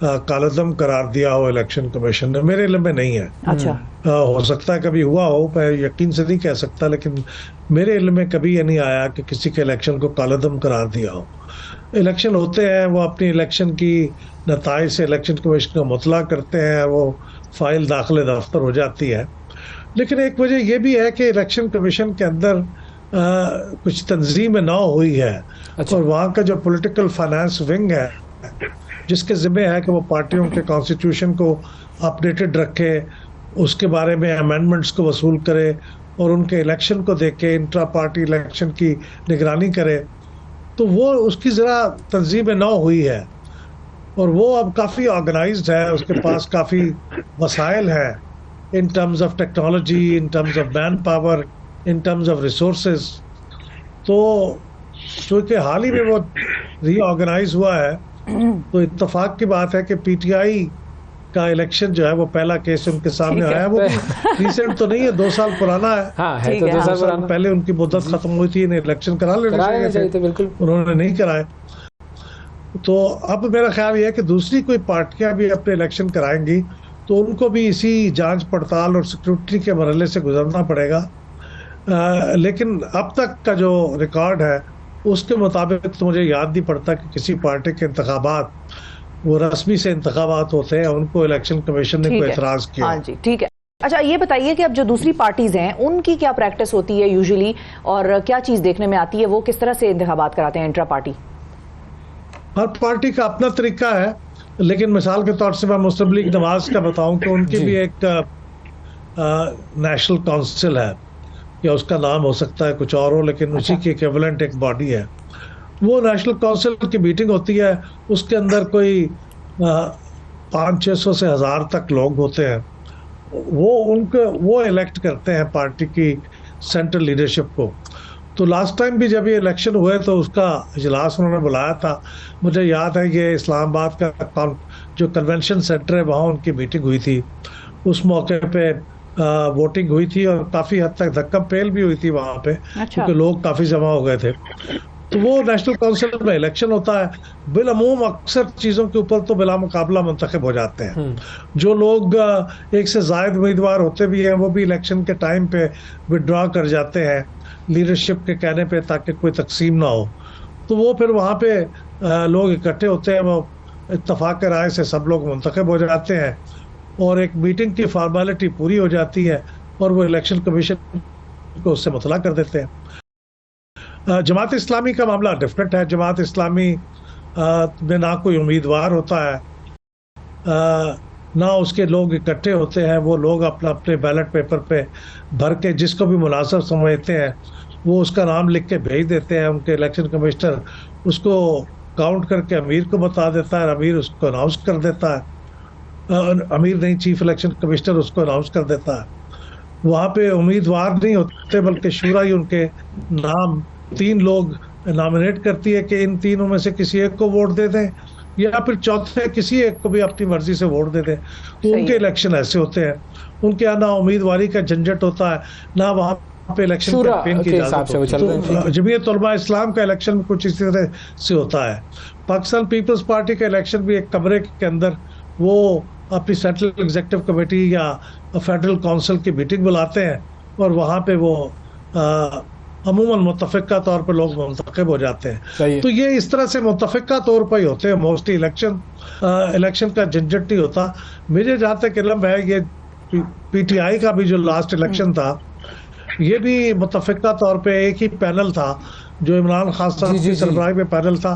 कालदम करार दिया हो इलेक्शन कमीशन ने, मेरे इल्म में नहीं है। अच्छा। हो सकता है कभी हुआ हो, मैं यकीन से नहीं कह सकता, लेकिन मेरे इल्म में कभी ये नहीं आया कि किसी के इलेक्शन को कालदम करार दिया हो। इलेक्शन होते हैं, वो अपनी इलेक्शन की नताइज से इलेक्शन कमीशन का मुतला करते हैं, वो फाइल दाखिल दफ्तर हो जाती है। लेकिन एक वजह यह भी है कि इलेक्शन कमीशन के अंदर कुछ तंजीम ना हुई है। अच्छा। और वहाँ का जो पॉलिटिकल फाइनेंस विंग है, जिसके जिम्मे है कि वो पार्टियों के कॉन्स्टिट्यूशन को अपडेटेड रखे, उसके बारे में अमेंडमेंट्स को वसूल करे और उनके इलेक्शन को देखे, इंट्रा पार्टी इलेक्शन की निगरानी करे, तो वो उसकी ज़रा तंजीम ना हुई है। और वो अब काफ़ी ऑर्गेनाइज्ड है, उसके पास काफ़ी वसाइल हैं in terms of technology, in terms of man power, in terms of resources. तो चूँकि हाल ही में वो रीऑर्गेनाइज हुआ है, तो इत्तेफाक की बात है कि पीटीआई का इलेक्शन जो है वो पहला केस उनके सामने आया है। वो रिसेंट तो नहीं है, 2 साल पुराना है। हाँ, है तो 2 साल पुराना। पहले उनकी मुद्दत खत्म हुई थी, इन्हें इलेक्शन करा लेने चाहिए थे, बिल्कुल उन्होंने नहीं कराए। तो अब मेरा ख्याल ये है कि दूसरी कोई पार्टियां भी अपने इलेक्शन कराएंगी तो उनको भी इसी जांच पड़ताल और सिक्योरिटी के मरहले से गुजरना पड़ेगा। लेकिन अब तक का जो रिकॉर्ड है उसके मुताबिक तो मुझे याद नहीं पड़ता कि किसी पार्टी के इंतखाबात वो रस्मी से इंतखाबात होते हैं, उनको इलेक्शन कमीशन ने कोई एतराज किया। हाँ जी, ठीक है। अच्छा, ये बताइए कि अब जो दूसरी पार्टीज हैं उनकी क्या प्रैक्टिस होती है यूजुअली, और क्या चीज देखने में आती है, वो किस तरह से इंतखाबात कराते हैं इंट्रा पार्टी? हर पार्टी का अपना तरीका है, लेकिन मिसाल के तौर से मैं मुस्लिम लीग नवाज का बताऊं कि उनकी भी एक नेशनल काउंसिल है, या उसका नाम हो सकता है कुछ और हो, लेकिन उसी की इक्विवेलेंट एक बॉडी है। वो नेशनल काउंसिल की मीटिंग होती है, उसके अंदर कोई 500-600 से 1000 तक लोग होते हैं। वो इलेक्ट करते हैं पार्टी की सेंट्रल लीडरशिप को। तो लास्ट टाइम भी जब ये इलेक्शन हुए तो उसका इजलास उन्होंने बुलाया था। मुझे याद है कि इस्लामाबाद का जो कन्वेंशन सेंटर है वहाँ उनकी मीटिंग हुई थी। उस मौके पे वोटिंग हुई थी और काफ़ी हद तक धक्का पेल भी हुई थी वहाँ पे। अच्छा। क्योंकि लोग काफ़ी जमा हो गए थे। तो वो नेशनल काउंसिल में इलेक्शन होता है। बिलअमूम अक्सर चीज़ों के ऊपर तो बिला मुकाबला मुंतखब हो जाते हैं। जो लोग एक से ज़ायद उम्मीदवार होते भी हैं वो भी इलेक्शन के टाइम पे विड्रॉ कर जाते हैं लीडरशिप के कहने पे, ताकि कोई तकसीम ना हो। तो वो फिर वहाँ पे लोग इकट्ठे होते हैं, वो इत्तफाक के राय से सब लोग मुंतखब हो जाते हैं और एक मीटिंग की फॉर्मेलिटी पूरी हो जाती है और वो इलेक्शन कमीशन को उससे मुतला कर देते हैं। जमात इस्लामी का मामला डिफरेंट है। जमात इस्लामी में ना कोई उम्मीदवार होता है, ना उसके लोग इकट्ठे होते हैं। वो लोग अपना अपने बैलेट पेपर पे भर के जिसको भी मुनासिब समझते हैं वो उसका नाम लिख के भेज देते हैं। उनके इलेक्शन कमिश्नर उसको काउंट करके अमीर को बता देता है, अमीर उसको अनाउंस कर देता है। अमीर नहीं, चीफ इलेक्शन कमिश्नर उसको अनाउंस कर देता है। वहाँ पे उम्मीदवार नहीं होते बल्कि शूरा ही उनके नाम 3 लोग नॉमिनेट करती है कि इन तीनों में से किसी एक को वोट दे दें या फिर चौथे किसी एक को भी अपनी मर्जी से वोट दे दें। तो उनके इलेक्शन ऐसे होते हैं। उनके यहाँ ना उम्मीदवारी का झंझट होता है, ना वहाँ पे इलेक्शन कैंपेन की इजाजत होती है। जमीयत उलमा इस्लाम का इलेक्शन कुछ इसी तरह से होता है। पाकिस्तान पीपल्स पार्टी का इलेक्शन भी एक कमरे के अंदर वो अपनी सेंट्रल एग्जीक्यूटिव कमेटी या फेडरल काउंसिल की मीटिंग बुलाते हैं और वहाँ पे वो अमूमन मुतफ़िक़ा तौर पर लोग मुंतखब हो जाते हैं। तो ये इस तरह से मुतफ़िक़ा तौर पर ही होते हैं मोस्टली इलेक्शन का झंझट नहीं होता। मुझे जहाँ तक इल्म है ये पीटीआई का भी जो लास्ट इलेक्शन था ये भी मुतफ़िक़ा तौर पे एक ही पैनल था जो इमरान खान साहब की सरबराही में पैनल था,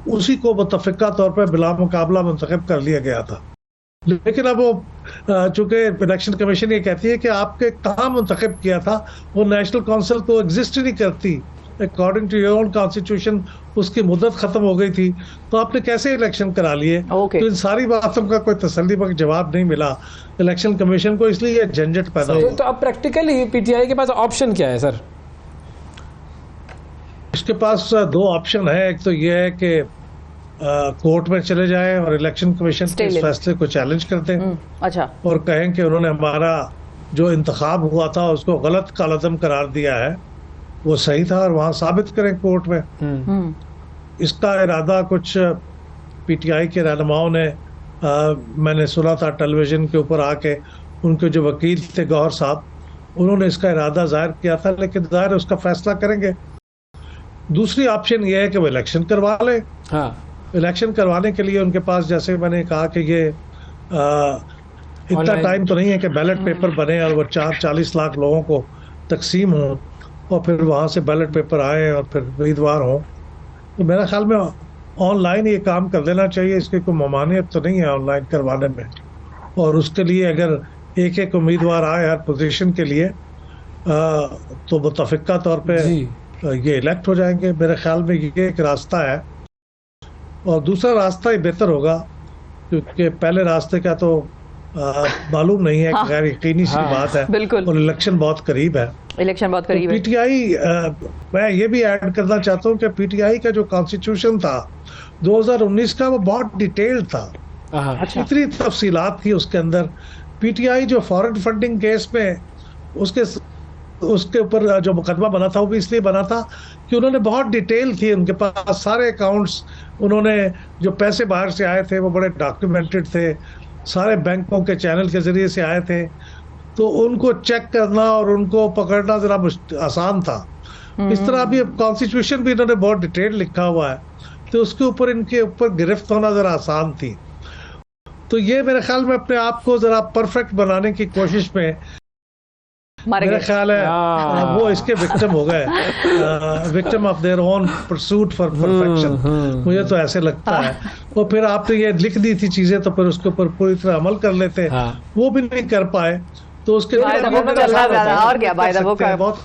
उसी को मुतफ़िक़ा तौर पर बिला मुकाबला मुंतखब कर लिया गया था। लेकिन अब वो चूंकि इलेक्शन कमीशन ये कहती है कि आपके कहाँ मुंतखब किया था, वो नेशनल काउंसिल तो एग्जिस्ट ही नहीं करती। According to your own constitution उसकी मुद्दत खत्म हो गई थी, तो आपने कैसे इलेक्शन करा लिए? तो इन सारी बातों का कोई तसल्लीबख्श जवाब नहीं मिला इलेक्शन कमीशन को, इसलिए ये झंझट पैदा हुआ। तो अब प्रैक्टिकली पीटीआई के पास ऑप्शन क्या है सर? इसके पास 2 ऑप्शन है। एक तो ये है कि कोर्ट में चले जाएं और इलेक्शन कमीशन के इस फैसले को चैलेंज करते हैं। अच्छा। और कहें कि उन्होंने हमारा जो इंतखाब हुआ था उसको गलत कालदम करार दिया है वो सही था और वहाँ साबित करें कोर्ट में। इसका इरादा कुछ पीटीआई के रहनुमाओं ने मैंने सुना था टेलीविजन के ऊपर आके, उनके जो वकील थे गौहर साहब, उन्होंने इसका इरादा जाहिर किया था, लेकिन जाहिर उसका फैसला करेंगे। दूसरी ऑप्शन ये है कि वो इलेक्शन करवा ले। इलेक्शन करवाने के लिए उनके पास, जैसे मैंने कहा कि ये इतना टाइम तो नहीं है कि बैलेट पेपर बने और वो 40 लाख लोगों को तकसीम हो और फिर वहाँ से बैलेट पेपर आए और फिर उम्मीदवार हों। तो मेरा ख्याल में ऑनलाइन ये काम कर देना चाहिए, इसकी कोई ममानियत तो नहीं है ऑनलाइन करवाने में। और उसके लिए अगर एक एक उम्मीदवार आए हर पोजीशन के लिए तो मुतफ़िका तौर पे ये इलेक्ट हो जाएंगे। मेरे ख्याल में ये एक रास्ता है। और दूसरा रास्ता ही बेहतर होगा, क्योंकि पहले रास्ते का तो मालूम नहीं है, गैर यकीनी सी बात है। बिल्कुल। और इलेक्शन बहुत करीब है। इलेक्शन बहुत करीब है। पीटीआई, मैं ये भी ऐड करना चाहता हूँ कि पीटीआई का जो कॉन्स्टिट्यूशन था 2019 का, वो बहुत डिटेल्ड था। अच्छा। इतनी तफसीलात थी उसके अंदर। पीटीआई जो फॉरेन फंडिंग केस में उसके ऊपर जो मुकदमा बना था, वो भी इसलिए बना था कि उन्होंने बहुत डिटेल थी, उनके पास सारे अकाउंट्स, उन्होंने जो पैसे बाहर से आए थे वो बड़े डॉक्यूमेंटेड थे, सारे बैंकों के चैनल के जरिए से आए थे, तो उनको चेक करना और उनको पकड़ना जरा आसान था। इस तरह अभी कॉन्स्टिट्यूशन भी इन्होंने बहुत डिटेल लिखा हुआ है, तो उसके ऊपर इनके ऊपर गिरफ्त होना जरा आसान थी। तो ये मेरे ख्याल में अपने आप को जरा परफेक्ट बनाने की कोशिश में, मेरा ख्याल है वो इसके विक्टिम हो गए, victim of their own pursuit for perfection. मुझे तो ऐसे लगता है। वो फिर आपने ये लिख दी थी चीजें, तो फिर उसके ऊपर पूरी तरह अमल कर लेते, वो भी नहीं कर पाए, तो उसके बहुत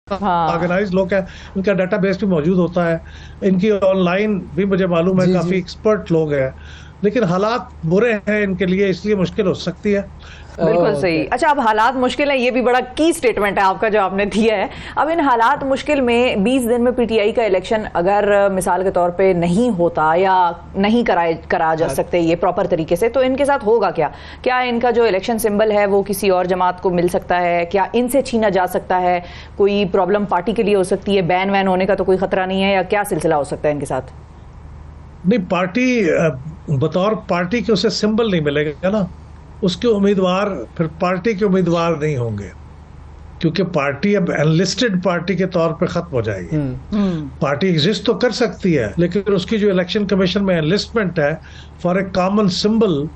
ऑर्गेनाइज लोग हैं, इनका डाटाबेस भी मौजूद होता है, इनकी ऑनलाइन भी मुझे मालूम है काफी एक्सपर्ट लोग हैं, लेकिन हालात बुरे हैं इनके लिए, इसलिए मुश्किल हो सकती है। बिल्कुल सही। अच्छा, अब हालात मुश्किल है, ये भी बड़ा की स्टेटमेंट है आपका जो आपने दिया है। अब इन हालात मुश्किल में 20 दिन में पीटीआई का इलेक्शन अगर मिसाल के तौर पे नहीं होता या नहीं करा जा सकते ये प्रॉपर तरीके से, तो इनके साथ होगा क्या? क्या इनका जो इलेक्शन सिंबल है वो किसी और जमात को मिल सकता है? क्या इनसे छीना जा सकता है? कोई प्रॉब्लम पार्टी के लिए हो सकती है? बैन वैन होने का तो कोई खतरा नहीं है, या क्या सिलसिला हो सकता है इनके साथ? नहीं, पार्टी बतौर पार्टी के उसे सिंबल नहीं मिलेगा ना, उसके उम्मीदवार फिर पार्टी के उम्मीदवार नहीं होंगे, क्योंकि पार्टी अब एनलिस्टेड पार्टी के तौर पे खत्म हो जाएगी। पार्टी एग्जिस्ट तो कर सकती है, लेकिन उसकी जो इलेक्शन कमीशन में एनलिस्टमेंट है फॉर ए कॉमन सिंबल,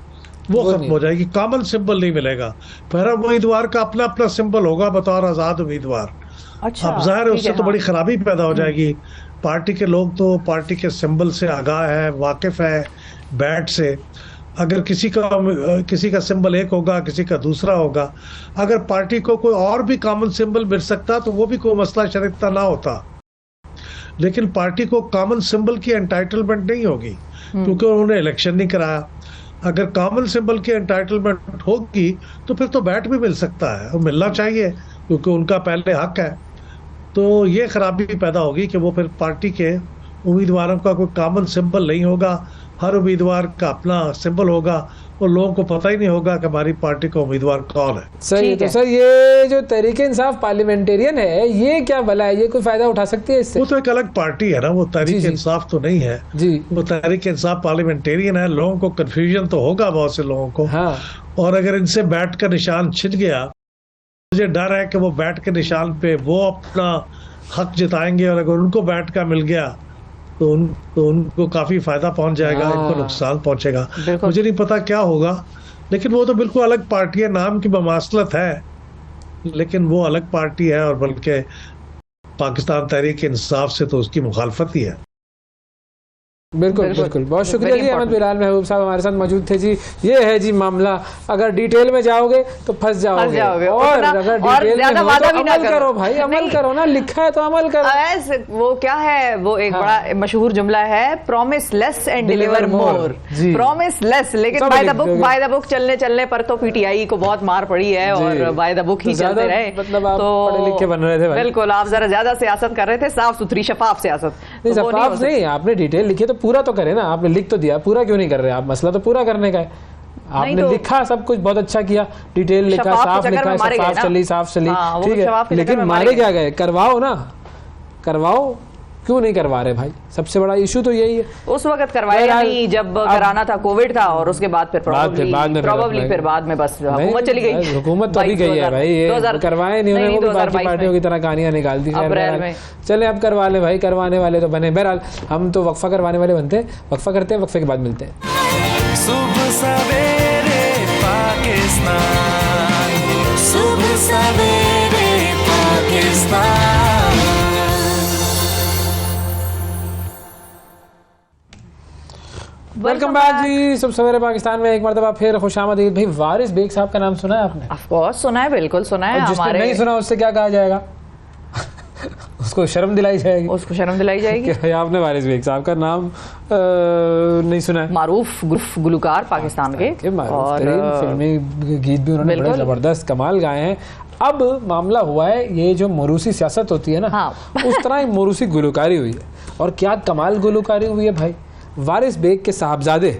वो खत्म हो जाएगी। कॉमन सिंबल नहीं मिलेगा, फिर अब उम्मीदवार का अपना अपना सिंबल होगा बतौर आजाद उम्मीदवार। अच्छा, अब जाहिर है उससे तो बड़ी खराबी पैदा हो जाएगी। पार्टी के लोग तो पार्टी के सिंबल से आगाह है, वाकिफ है बैट से। अगर किसी का सिंबल एक होगा, किसी का दूसरा होगा, अगर पार्टी को कोई और भी कॉमन सिंबल मिल सकता तो वो भी कोई मसला शरीकता ना होता, लेकिन पार्टी को कॉमन सिंबल की एंटाइटलमेंट नहीं होगी, क्योंकि उन्होंने इलेक्शन नहीं कराया। अगर कॉमन सिंबल की एंटाइटलमेंट होगी तो फिर तो बैट भी मिल सकता है, और मिलना चाहिए, क्योंकि उनका पहले हक है। तो ये खराबी पैदा होगी कि वो फिर पार्टी के उम्मीदवारों का कोई कॉमन सिंबल नहीं होगा, हर उम्मीदवार का अपना सिंबल होगा, और लोगों को पता ही नहीं होगा कि हमारी पार्टी का उम्मीदवार कौन है। सही। तो सर, ये जो तहरीके इंसाफ पार्लियामेंटेरियन है, ये क्या भला है? ये कोई फायदा उठा सकती है इससे? वो तो एक अलग पार्टी है ना, वो तहरीक इंसाफ तो नहीं है जी। वो तहरीक इंसाफ पार्लियामेंटेरियन है। लोगों को कंफ्यूजन तो होगा, बहुत से लोगों को। और अगर इनसे बैट का निशान छिन गया, मुझे डर है कि वो बैट के निशान पे वो अपना हक जताएंगे, और अगर उनको बैट का मिल गया तो उनको काफी फायदा पहुंच जाएगा, इनको नुकसान पहुंचेगा। मुझे नहीं पता क्या होगा, लेकिन वो तो बिल्कुल अलग पार्टी है, नाम की ममासलत है, लेकिन वो अलग पार्टी है, और बल्कि पाकिस्तान तहरीक इंसाफ से तो उसकी मुखालफत ही है। बिल्कुल बिल्कुल। बहुत शुक्रिया जी। अहमद बिलाल महबूब साहब हमारे साथ मौजूद थे जी। ये है जी मामला, अगर डिटेल में जाओगे तो फंस जाओगे, और अगर डिटेल में हो तो अमल करो भाई, अमल करो ना, लिखा है तो अमल करो। वो क्या है, वो एक बड़ा मशहूर जुमला है, promise less and deliver more. Promise less, लेकिन बाय द बुक चलने पर तो पीटीआई को बहुत मार पड़ी है, और बाय द बुक ही चलते रहे। मतलब आप पढ़े लिखे बन रहे थे। बिल्कुल, आप जरा ज्यादा सियासत कर रहे थे, साफ सुथरी शफाफ सियासत। शफाफ नहीं, आपने डिटेल लिखी तो पूरा तो करे ना, आपने लिख तो दिया, पूरा क्यों नहीं कर रहे आप? मसला तो पूरा करने का है। आपने लिखा सब कुछ बहुत अच्छा किया, डिटेल लिखा, साफ लिखा, साफ चली ठीक है, लेकिन मारे क्या गए? करवाओ ना, करवाओ, क्यों नहीं करवा रहे भाई? सबसे बड़ा इशू तो यही है। उस वक्त करवाया नहीं जब कराना था, कोविड था, और उसके बाद फिर प्रॉब्ली फिर बाद में बस हुकूमत चली गई। हुकूमत तो अभी गई है भाई, ये करवाए नहीं उन्होंने, वो भी बाकी पार्टियों की तरह कहानियां निकाल दी। चले अब करवा ले भाई, करवाने वाले तो बने। बहरहाल हम तो वक्फा करवाने वाले बनते हैं, वक्फा करते हैं, वक्फे के बाद मिलते हैं। सुबह सवेरे पाकिस्तान, सुबह सवेरे पाकिस्तान। वेलकम बैक जी, सुबह सवेरे पाकिस्तान में एक मरतबा फिर खुशामदीद। भाई वारिस बेग साहब का नाम सुना है आपने? ऑफ कोर्स सुना है, बिल्कुल सुना है। जिसने नहीं सुना उससे क्या कहा जाएगा? उसको शर्म दिलाई जाएगी, उसको शर्म दिलाई जाएगी। आपने वारिस बेग साहब का नाम नहीं सुना है? मारूफ गुलकार पाकिस्तान के, और फिल्मी गीत भी उन्होंने बड़े जबरदस्त कमाल गाए हैं। अब मामला हुआ है ये जो मोरूसी सियासत होती है ना, हाँ। उस तरह मोरूसी गुलकारी हुई है, और क्या कमाल गुलकारी हुई है भाई। वारिस बेग के साहबजादे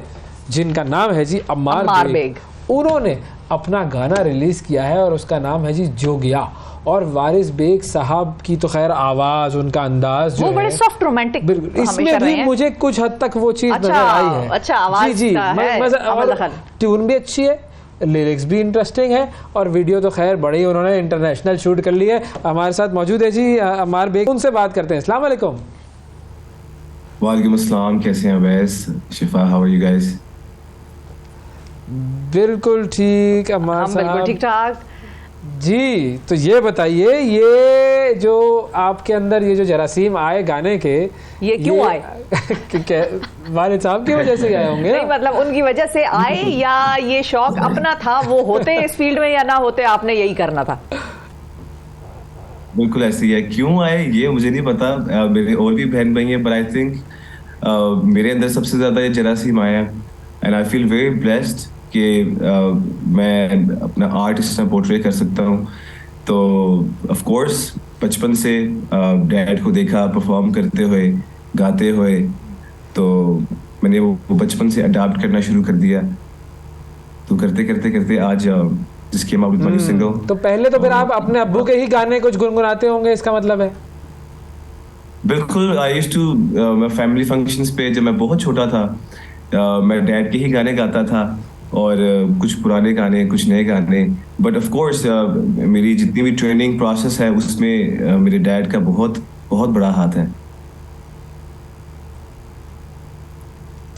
जिनका नाम है जी अम्मार बेग, उन्होंने अपना गाना रिलीज किया है और उसका नाम है जी जोगिया। और वारिस बेग साहब की तो खैर आवाज, उनका अंदाज जो वो बड़े सॉफ्ट रोमांटिक, इसमें भी मुझे कुछ हद तक वो चीज नजर आई है। अच्छा आवाज जी और ट्यून भी अच्छी है, लिरिक्स भी इंटरेस्टिंग है, और वीडियो तो खैर बड़ी उन्होंने इंटरनेशनल शूट कर ली है। हमारे साथ मौजूद है जी अम्मार बेग, उनसे बात करते हैं। अस्सलाम वालेकुम। वालेकुम अस्सलाम, कैसे हैं वैस, शिफा, हाउ आर यू गाइस? बिल्कुल ठीक अम्मार साहब, बिल्कुल ठीक ठाक जी। तो ये बताइए, ये जो आपके अंदर ये जो जरासीम आए गाने के, ये क्यों आए? वालिद साहब की वजह से आए होंगे? नहीं, मतलब उनकी वजह से आए या ये शौक अपना था, वो होते इस फील्ड में या ना होते, आपने यही करना था? बिल्कुल ऐसे ही है। क्यों आए ये मुझे नहीं पता, मेरे और भी बहन भाई हैं, बट आई थिंक मेरे अंदर सबसे ज़्यादा ये जरासीम आया, and I feel very blessed कि मैं अपना आर्ट इस तरह पोर्ट्रे कर सकता हूँ। तो ऑफ कोर्स बचपन से डैड को देखा परफॉर्म करते हुए, गाते हुए, तो मैंने वो बचपन से अडॉप्ट करना शुरू कर दिया। तो करते करते करते आज जिसके मामले सिंगल। तो पहले तो फिर आप अपने अब्बू के ही गाने कुछ गुनगुनाते होंगे, इसका मतलब है? बिल्कुल, आई यूज्ड टू मैं फैमिली फंक्शंस पे जब मैं बहुत छोटा था, मैं डैड के ही गाने गाता था, और कुछ पुराने गाने, कुछ नए गाने। बट ऑफ कोर्स मेरी जितनी भी ट्रेनिंग प्रोसेस है उसमें मेरे डैड का बहुत बहुत बड़ा हाथ है।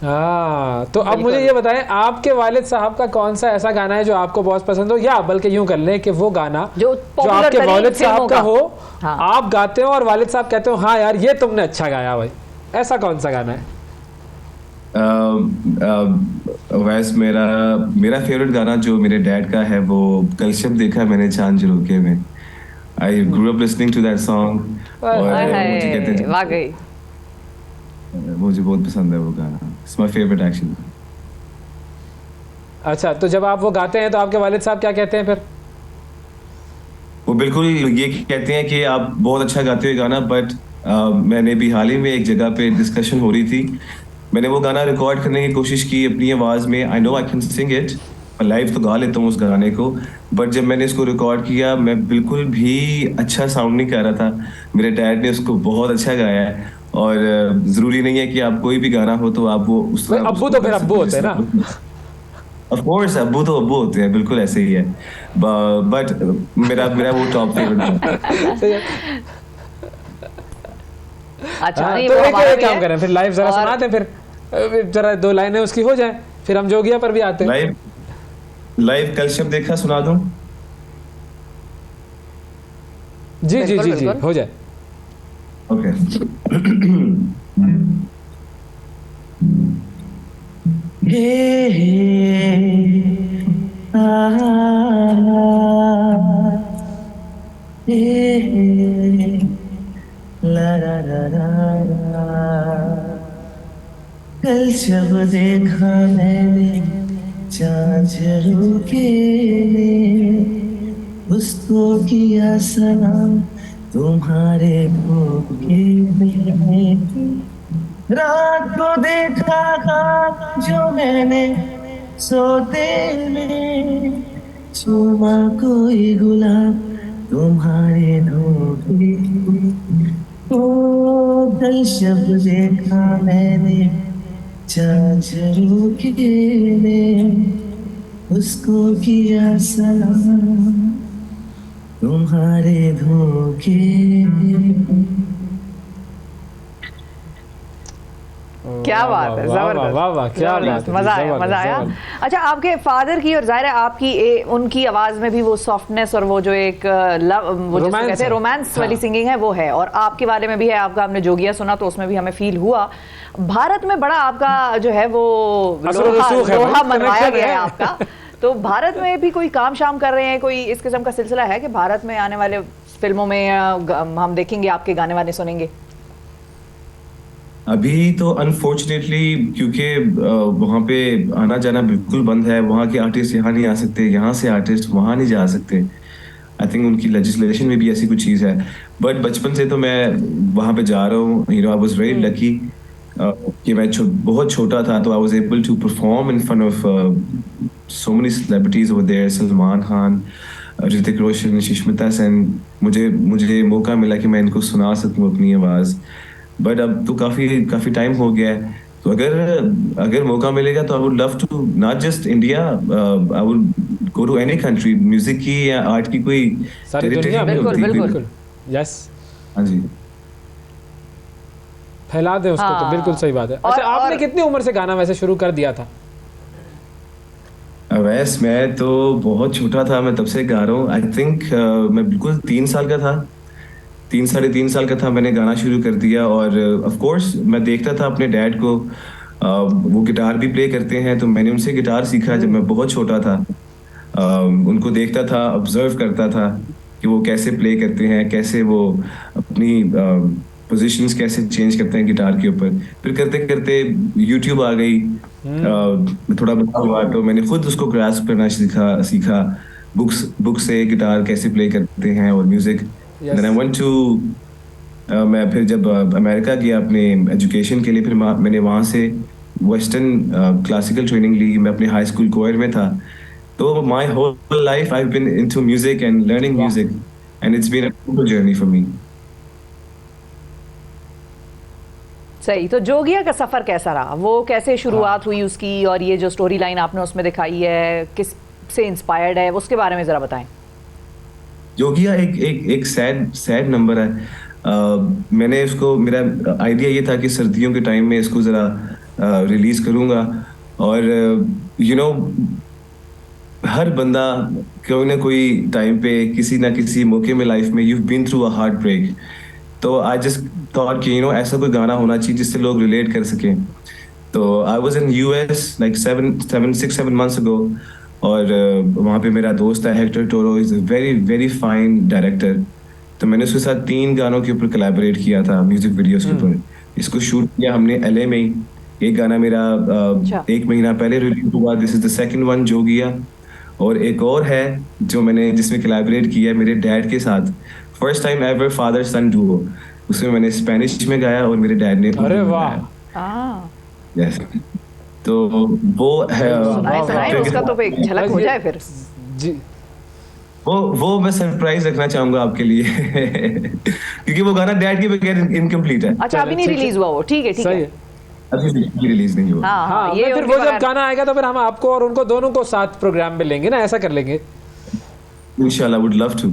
हाँ, तो अब मुझे ये बताएं, आपके वालिद साहब का कौन सा ऐसा गाना है जो आपको बहुत पसंद हो, या बल्कि यूं कर लें कि वो गाना जो आपके वालिद साहब का हो, हाँ। आप गाते हो और वालिद साहब कहते हो हाँ यार ये तुमने अच्छा गाया भाई, ऐसा कौन सा गाना है? वैसे मेरा फेवरेट गाना जो मेरे डैड का है वो कल शब देखा मैंने चांद झरोखे में। I grew up listening to that song, और मुझे कहते हैं वाकई मुझे बहुत पसंद है वो गाना, इट्स माय फेवरेट एक्चुअली। अच्छा, तो जब आप वो गाते हैं तो आपके वालिद साहब क्या कहते हैं फिर? वो बिल्कुल ये कहते हैं कि आप बहुत अच्छा गाते हो गाना, बट मैंने भी हाल ही में एक जगह पे डिस्कशन हो रही थी, मैंने वो गाना रिकॉर्ड करने की कोशिश की अपनी आवाज़ में। I know I can sing it, मैं लाइव तो गा लेता हूँ उस गाने को, बट जब मैंने इसको रिकॉर्ड किया मैं बिल्कुल भी अच्छा साउंड नहीं कर रहा था। मेरे डैड ने उसको बहुत अच्छा गाया है, और ज़रूरी नहीं है कि आप कोई भी गाना हो तो आप वो उस तरह अब्बू तो फिर अब्बू होते हैं ना। ऑफ कोर्स अब्बू तो अब्बू होते हैं, बिल्कुल ऐसे ही है, बट मेरा वो टॉप फेवरेट है। अच्छा, तो एक काम करें फिर, लाइव जरा सुनाते, फिर जरा दो लाइनें उसकी हो जाए, फिर हम जोगिया पर भी आते हैं। लाइव कल शब देखा सुना दूं? जी जी जी जी, हो जाए। ओके। कल जब देखा मैंने चांद झरोखे में, उसको किया सलाम तुम्हारे धोखे में। रात को देखा जो मैंने सोते में चूमा कोई गुलाब तुम्हारे धोखे ओ कल शब देखा मैंने चाचरू के उसको किया सलाम तुम्हारे धोखे। क्या बात है, जबरदस्त, क्या जबरदस्त, मजा आया, मजा आया। अच्छा, आपके फादर की और जाहिर है आपकी उनकी आवाज में भी वो सॉफ्टनेस और वो जो एक वो जिसको कहते हैं रोमांस वाली सिंगिंग है वो है, और आपके वाले में भी है। आपका हमने जोगिया सुना तो उसमें भी हमें फील हुआ। भारत में बड़ा आपका जो है वो लोहा मनवाया गया है आपका। तो भारत में भी कोई काम शाम कर रहे हैं, कोई इस किस्म का सिलसिला है कि भारत में आने वाले फिल्मों में हम देखेंगे आपके गाने वाने सुनेंगे? अभी तो अनफॉर्चुनेटली क्योंकि वहाँ पे आना जाना बिल्कुल बंद है, वहाँ के आर्टिस्ट यहाँ नहीं आ सकते, यहाँ से आर्टिस्ट वहाँ नहीं जा सकते। आई थिंक उनकी लेजिस्लेशन में भी ऐसी कुछ चीज़ है। बट बचपन से तो मैं वहाँ पे जा रहा हूँ। You know, I was very lucky कि मैं बहुत छोटा था तो I was able to perform in front of so many celebrities over there, Salman Khan, Hrithik Roshan, Sushmita Sen. मुझे मौका मिला कि मैं इनको सुना सकूँ अपनी आवाज़। बट अब तो काफ़ी टाइम हो गया है, तो अगर मौका मिलेगा तो I would love to not just India, I would go to any country. Music की या आर्ट की कोई बिल्कुल यस, हाँ जी, फैला दे उसको। तो बिल्कुल सही बात है। अच्छा, आपने कितनी उम्र से गाना वैसे शुरू कर दिया था? वैसे मैं तो बहुत छोटा था, मैं तब से गा रहा हूँ। आई थिंक मैं बिल्कुल 3 साल का था, 3-3.5 साल का था, मैंने गाना शुरू कर दिया। और ऑफ कोर्स मैं देखता था अपने डैड को, वो गिटार भी प्ले करते हैं, तो मैंने उनसे गिटार सीखा जब मैं बहुत छोटा था। उनको देखता था, ऑब्जर्व करता था कि वो कैसे प्ले करते हैं, कैसे वो अपनी पोजीशंस कैसे चेंज करते हैं गिटार के ऊपर। फिर करते करते यूट्यूब आ गई, थोड़ा बड़ा हुआ तो मैंने खुद उसको ग्रास्प करना सीखा बुक से गिटार कैसे प्ले करते हैं और music. Then I went to मैं फिर जब अमेरिका गया अपने एजुकेशन के लिए, फिर मैंने वहाँ से वेस्टर्न क्लासिकल ट्रेनिंग ली। मैं अपने हाई स्कूल कोयर में था, तो my whole life I have been into music and learning music and it's been a beautiful journey for me. सही। तो जोगिया का सफर कैसा रहा? वो कैसे शुरुआत हुई उसकी, और ये जो स्टोरी लाइन आपने उसमें दिखाई है किस से इंस्पायर्ड है, उसके बारे में जरा बताएं। जोगिया एक सैड नंबर है। मैंने इसको, मेरा आइडिया ये था कि सर्दियों के टाइम में इसको ज़रा रिलीज़ करूँगा। और यू नो, हर बंदा कोई ना कोई टाइम पे किसी ना किसी मौके में लाइफ में you been through a heartbreak, तो आई जस्ट थॉट कि यू नो ऐसा कोई गाना होना चाहिए जिससे लोग रिलेट कर सकें। तो I was in US like 6-7 months ago, और वहाँ पे मेरा दोस्त है Hector Toro, is a very fine director. तो मैंने उसके साथ 3 गानों के ऊपर कोलैबोरेट किया था, म्यूजिक वीडियोस के ऊपर। इसको शूट किया हमने LA में ही। एक गाना मेरा 1 महीना पहले रिलीज हुआ, this is the second one, Jogiya. और एक और है जो मैंने जिसमें कोलैबोरेट किया मेरे डैड के साथ, फर्स्ट टाइम एवर फादर सन डुओ। उसमें मैंने स्पेनिश में गाया और मेरे डैड ने अरे वाह, यस। तो वो है, उसका तो एक झलक हो जाए फिर जी। वो मैं सरप्राइज रखना चाहूंगा आपके लिए क्योंकि वो गाना डैड के बगैर इनकम्प्लीट है। अच्छा, अभी नहीं रिलीज हुआ वो? ठीक है, अभी रिलीज नहीं हुआ। हाँ, ये फिर वो जब गाना आएगा तो फिर हम आपको और उनको दोनों को साथ प्रोग्राम में लेंगे ना, ऐसा कर लेंगे इंशाल्लाह, वुड लव टू।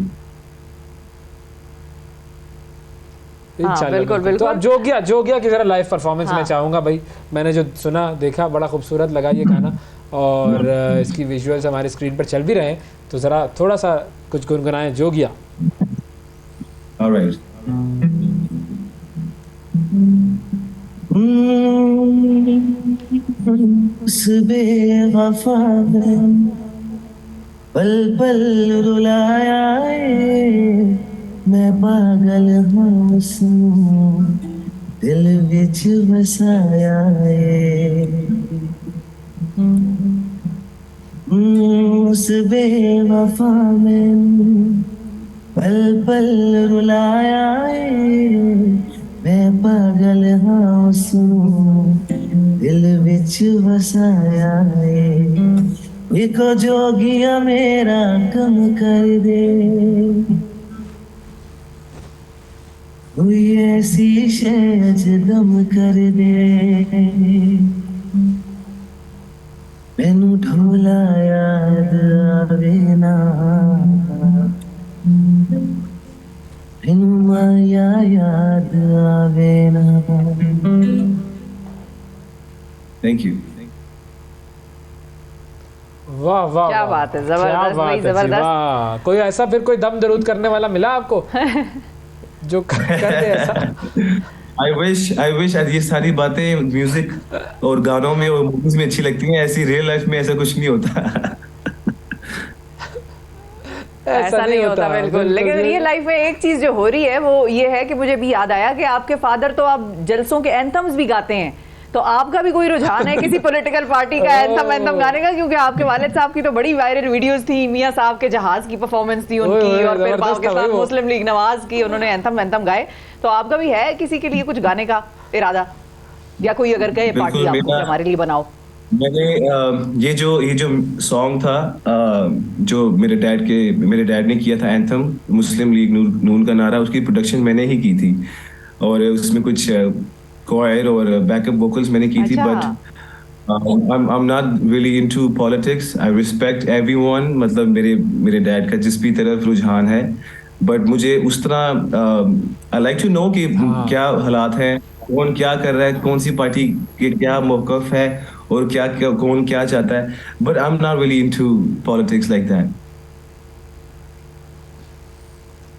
बिल्कुल। तो अब जोगिया की जरा लाइव परफॉर्मेंस मैं चाहूंगा भाई। मैंने जो सुना देखा बड़ा खूबसूरत लगा ये गाना, और इसकी विजुअल्स हमारे स्क्रीन पर चल भी रहे हैं, तो जरा थोड़ा सा कुछ गुनगुनाएं जोगिया। ऑलराइट। उस बेवफा ने पल पल रुलाया है, मैं पागल हूँ उसनू दिल विच बसाया है। उस बेवफा में पल पल रुलाया है, मैं पागल हूँ उसनू दिल विच वसाया इको जोगिया मेरा कम कर दे कोई ऐसी शैज दम कर दे मैनू ढोला याद आवे ना मैनू माया याद आवे ना। Thank you. वाह वाह क्या वाह, बात है, जबरदस्त भाई, क्या बात है जी, जबरदस्त। वाह। कोई ऐसा फिर कोई दम दरूद करने वाला मिला आपको जो कर दे ऐसा? आई विश ये सारी बातें म्यूजिक और गानों में और मूवीज में अच्छी लगती हैं, ऐसी रियल लाइफ में ऐसा कुछ नहीं होता। ऐसा नहीं होता बिल्कुल। लेकिन रियल लाइफ में एक चीज जो हो रही है वो ये है कि मुझे भी याद आया कि आपके फादर तो आप जलसों के एंथम्स भी गाते हैं, तो आपका भी कोई रुझान है किसी पॉलिटिकल पार्टी का एंथम गाने का? क्योंकि आपके वालिद साहब की तो बड़ी वायरल वीडियोस थी, मियां साहब के जहाज की परफॉर्मेंस थी उनकी, और फिर पाकिस्तान मुस्लिम लीग नवाज की, उन्होंने एंथम गाए। तो आपका भी है किसी के लिए कुछ गाने का इरादा, या कोई अगर कहे पार्टी आपको हमारे लिए बनाओ? मैंने ये जो सॉन्ग था जो मेरे डैड ने किया था, एंथम नून लीग नून का नारा, उसकी प्रोडक्शन मैंने ही की थी, और उसमें कुछ कोयर और बैकअप वोकल्स मैंने की थी। But I'm not really into politics. I respect everyone, मतलब मेरे डैड का जिस भी तरफ रुझान है, बट मुझे उस तरह I like to know कि क्या हालात हैं, कौन क्या कर रहा है, कौन सी पार्टी के क्या मौक़िफ़ है, और कौन क्या चाहता है, but I'm not really into politics like that.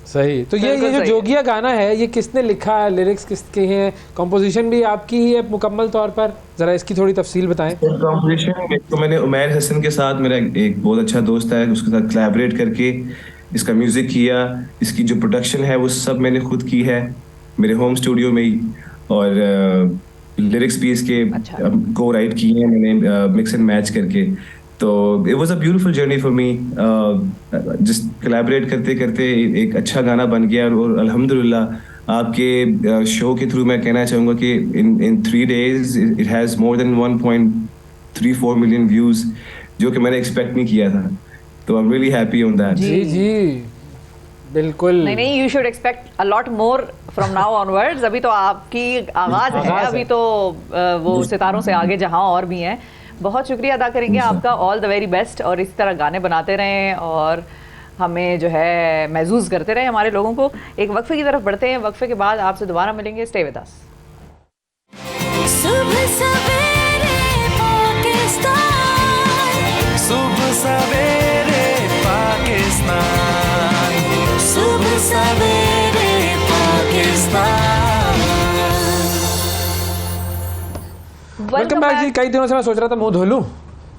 सही। तो ये जो जोगिया गाना है, ये किसने लिखा है, लिरिक्स किसके हैं, कंपोजिशन भी आपकी ही है मुकम्मल तौर पर? जरा इसकी थोड़ी तफसील बताएं। कंपोजिशन तो मैंने उमैर हसन के साथ, मेरा एक बहुत अच्छा दोस्त है, उसके साथ कोलैबोरेट करके इसका म्यूजिक किया। इसकी जो प्रोडक्शन है वो सब मैंने खुद की है मेरे होम स्टूडियो में ही, और लिरिक्स भी इसके को राइट किए हैं मैंने मिक्स एंड मैच करके। तो it was a beautiful journey for me, just collaborate करते करते एक अच्छा गाना बन गया। और अल्हम्दुलिल्लाह आपके शो के थ्रू मैं कहना चाहूँगा कि in 3 days it has more than 1.34 million views, जो कि मैंने एक्सपेक्ट नहीं किया था। तो I am really happy on that. जी बिल्कुल। नहीं, you should expect a lot more from now onwards. अभी तो आपकी आगाज है, अभी तो वो सितारों से आगे जहां और भी हैं। बहुत शुक्रिया अदा करेंगे आपका, ऑल द वेरी बेस्ट, और इसी तरह गाने बनाते रहें और हमें जो है महसूस करते रहें हमारे लोगों को। एक वक्फे की तरफ बढ़ते हैं, वक्फे के बाद आपसे दोबारा मिलेंगे। Stay with us. सुबह सवेरे पाकिस्तान, सुबह सवेरे पाकिस्तान, सुबह सवेरे पाकिस्तान। वेलकम बैक जी। कई दिनों से मैं सोच रहा था मुंह धो लूं,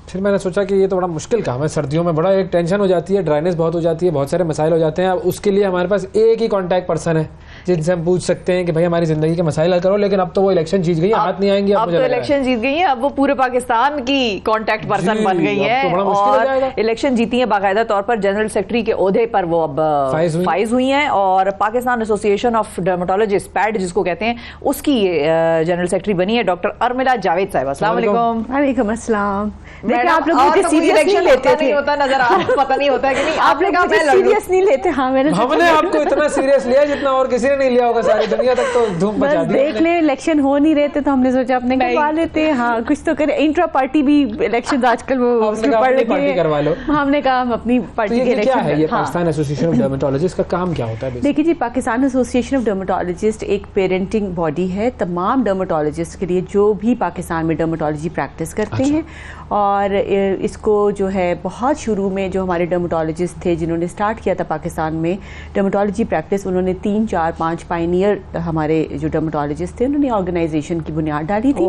फिर मैंने सोचा कि ये तो बड़ा मुश्किल काम है, सर्दियों में बड़ा एक टेंशन हो जाती है, ड्राइनेस बहुत हो जाती है, बहुत सारे मसाइल हो जाते हैं। अब उसके लिए हमारे पास एक ही कांटेक्ट पर्सन है जिनसे हम पूछ सकते हैं कि भाई हमारी जिंदगी के मसाइल हल करो। लेकिन अब तो वो इलेक्शन जीत गई है, हाथ नहीं आएंगे। अब तो इलेक्शन जीत गई है, अब वो पूरे पाकिस्तान की कांटेक्ट पर्सन बन गई है, और इलेक्शन जीती है बाकायदा तौर पर। जनरल सेक्रेटरी के ओहदे पर वो अब फाइज हुई हैं, और Pakistan association of dermatologist, pad जिसको कहते हैं, उसकी जनरल सेक्रेटरी बनी है डॉक्टर अर्मिला जावेद साहिबा। अस्सलाम वालेकुम। वालेकुम अस्सलाम। देखिए आप लोग मुझे सीरियस नहीं लेते थे, होता नजर आ रहा, पता नहीं होता है कि नहीं, आप लोग मुझे सीरियस नहीं लेते। हाँ, हमने आपको इतना सीरियस लिया जितना और किसी ने नहीं लिया होगा, सारी दुनिया तक तो धूम मचा दी। देख ले, इलेक्शन हो नहीं रहे थे तो हमने सोचा अपने करवा लेते। हाँ, कुछ तो करे। इंट्रा पार्टी भी इलेक्शन आजकल वो उसमें पढ़ लगे, करवा लो। हमने कहा हम अपनी पार्टी के इलेक्शन। क्या है ये पाकिस्तान एसोसिएशन ऑफ डर्मेटोलॉजिस्ट का काम क्या होता है? देखिए जी, पाकिस्तान एसोसिएशन ऑफ डर्मेटोलॉजिस्ट एक पेरेंटिंग बॉडी है तमाम डर्मेटोलॉजिस्ट के लिए जो भी पाकिस्तान में डर्मेटोलॉजी प्रैक्टिस करते हैं। और इसको जो है बहुत शुरू में जो हमारे डर्मेटोलॉजिस्ट थे जिन्होंने स्टार्ट किया था पाकिस्तान में डर्मेटोलॉजी प्रैक्टिस, उन्होंने 3, 4, 5 पायनियर हमारे जो डर्मेटोलॉजिस्ट थे उन्होंने ऑर्गेनाइजेशन की बुनियाद डाली थी।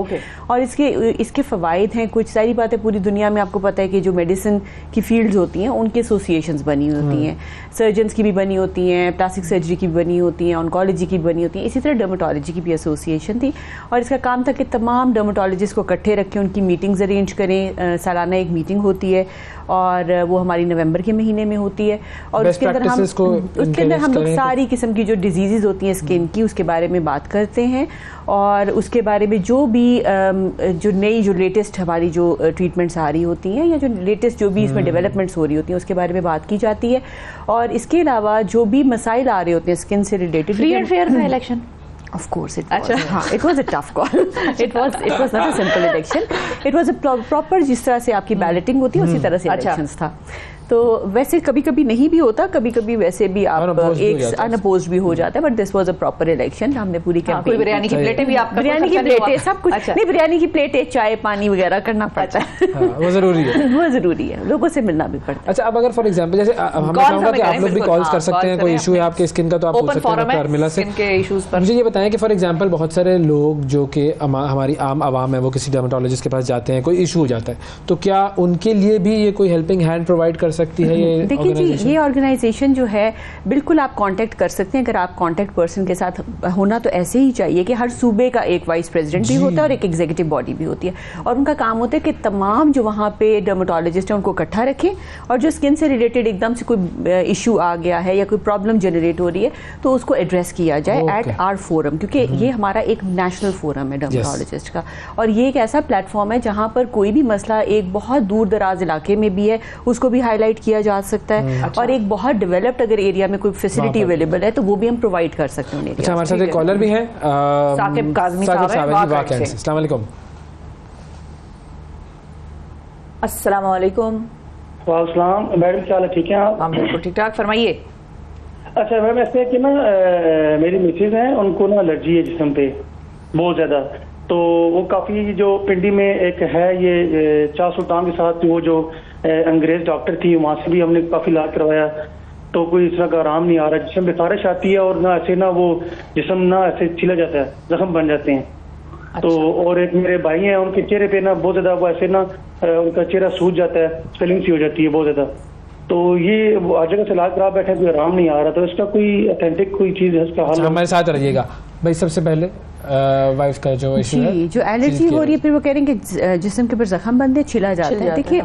और इसके फ़वाइद हैं कुछ। सारी बातें पूरी दुनिया में आपको पता है कि जो मेडिसिन की फील्ड्स होती हैं उनकी एसोसिएशंस बनी होती हैं, सर्जन्स की भी बनी होती हैं, प्लास्टिक सर्जरी की भी बनी होती हैं, ऑन्कोलॉजी की भी बनी होती हैं। इसी तरह डर्मेटोलॉजी की भी एसोसिएशन थी, और इसका काम था कि तमाम डर्मेटोलॉजिस्ट को इकट्ठे रखें, उनकी मीटिंग्स अरेंज करें, सालाना एक मीटिंग होती है और वो हमारी नवंबर के महीने में होती है और उसके अंदर हम लोग सारी किस्म की जो डिजीज़ होती हैं स्किन की उसके बारे में बात करते हैं और उसके बारे में जो भी जो नई जो लेटेस्ट हमारी जो ट्रीटमेंट्स आ रही होती हैं या जो लेटेस्ट जो भी इसमें डेवलपमेंट्स हो रही होती हैं उसके बारे में बात की जाती है और इसके अलावा जो भी मसाइल आ रहे होते हैं स्किन से रिलेटेड। फ्री एंड फेयर था election? Of course it was. हाँ, it was a tough call. It was not a simple election. It was a proper जिस तरह से आपकी बैलेटिंग होती है उसी तरह से इलेक्शंस था। तो वैसे कभी कभी नहीं भी होता, कभी कभी वैसे भी आप एक अनअपोज्ड भी हो जाता है, but this was a proper election. हमने पूरी कैंपेन, बिरयानी की प्लेटें भी आपका, बिरयानी की प्लेटें सब कुछ नहीं, बिरयानी की प्लेटें चाय पानी वगैरह करना पड़ता है, वो जरूरी है, वो जरूरी है, लोगों से मिलना भी पड़ता है। अच्छा, अब अगर फॉर एग्जांपल जैसे हम चाहूंगा कि आप लोग भी कॉल्स कर सकते हैं, कोई इशू है आपके स्किन का तो आप पूछ सकते हैं डॉक्टर अर्मिला से इनके इश्यूज पर। मुझे ये बताएं कि फॉर एग्जांपल बहुत सारे लोग जो कि हमारी आम आवाम है वो किसी डर्मेटोलॉजिस्ट के पास जाते हैं, कोई इशू हो जाता है, तो क्या उनके लिए भी ये कोई हेल्पिंग हैंड प्रोवाइड कर सकती है ये? देखिए जी, ये ऑर्गेनाइजेशन जो है बिल्कुल आप कांटेक्ट कर सकते हैं। अगर आप कांटेक्ट पर्सन के साथ होना तो ऐसे ही चाहिए कि हर सूबे का एक वाइस प्रेसिडेंट भी होता है और एक एग्जीक्यूटिव बॉडी भी होती है और उनका काम होता है कि तमाम जो वहाँ पे डर्मेटोलॉजिस्ट हैं उनको इकट्ठा रखें और जो स्किन से रिलेटेड एकदम से कोई इशू आ गया है या कोई प्रॉब्लम जनरेट हो रही है तो उसको एड्रेस किया जाए एट आवर फोरम, क्योंकि ये हमारा एक नेशनल फोरम है डर्मेटोलॉजिस्ट का और ये एक ऐसा प्लेटफॉर्म है जहाँ पर कोई भी मसला एक बहुत दूर दराज इलाके में भी है उसको भी हाईलाइट किया जा सकता है और एक बहुत डेवलप्ड अगर एरिया में कोई फैसिलिटी अवेलेबल है तो वो भी हम प्रोवाइड कर सकते हैं। अच्छा, हमारे साथ एक कॉलर भी है, साकिब काज़मी साहब हैं वाकई से। अस्सलाम वालेकुम। अस्सलाम वालेकुम। वालेकुम मैडम, क्या हाल है? ठीक है आप? हम बिल्कुल ठीक ठाक, फरमाइए। अच्छा मैम, ऐसे कि ना मेरी मिसेज हैं, उनको ना एलर्जी है जिस्म पे बहुत ज्यादा, तो वो काफी जो पिंडी में एक है ये शाह सुल्तान के साथ वो जो अंग्रेज डॉक्टर थी वहाँ से भी हमने काफी इलाज करवाया तो कोई इस तरह का आराम नहीं आ रहा, जिसम पे खारिश आती है और ना ऐसे ना वो जिसम ना ऐसे छिला जाता है, जख्म बन जाते हैं। अच्छा। तो और एक मेरे भाई हैं, उनके चेहरे पे ना बहुत ज्यादा वो ऐसे ना उनका चेहरा सूज जाता है, स्वेलिंग सी हो जाती है बहुत ज्यादा, तो ये हर जगह से इलाज करा बैठे, कोई आराम नहीं आ रहा, तो इसका कोई ऑथेंटिक कोई चीज है इसका हल? हमारे साथ रहिएगा भाई। सबसे पहले वाइफ का जो इशू है, जो एलर्जी हो रही है, फिर वो कह रहे हैं कि जिस्म के ऊपर जख्म बनते छिला जाता है। देखिए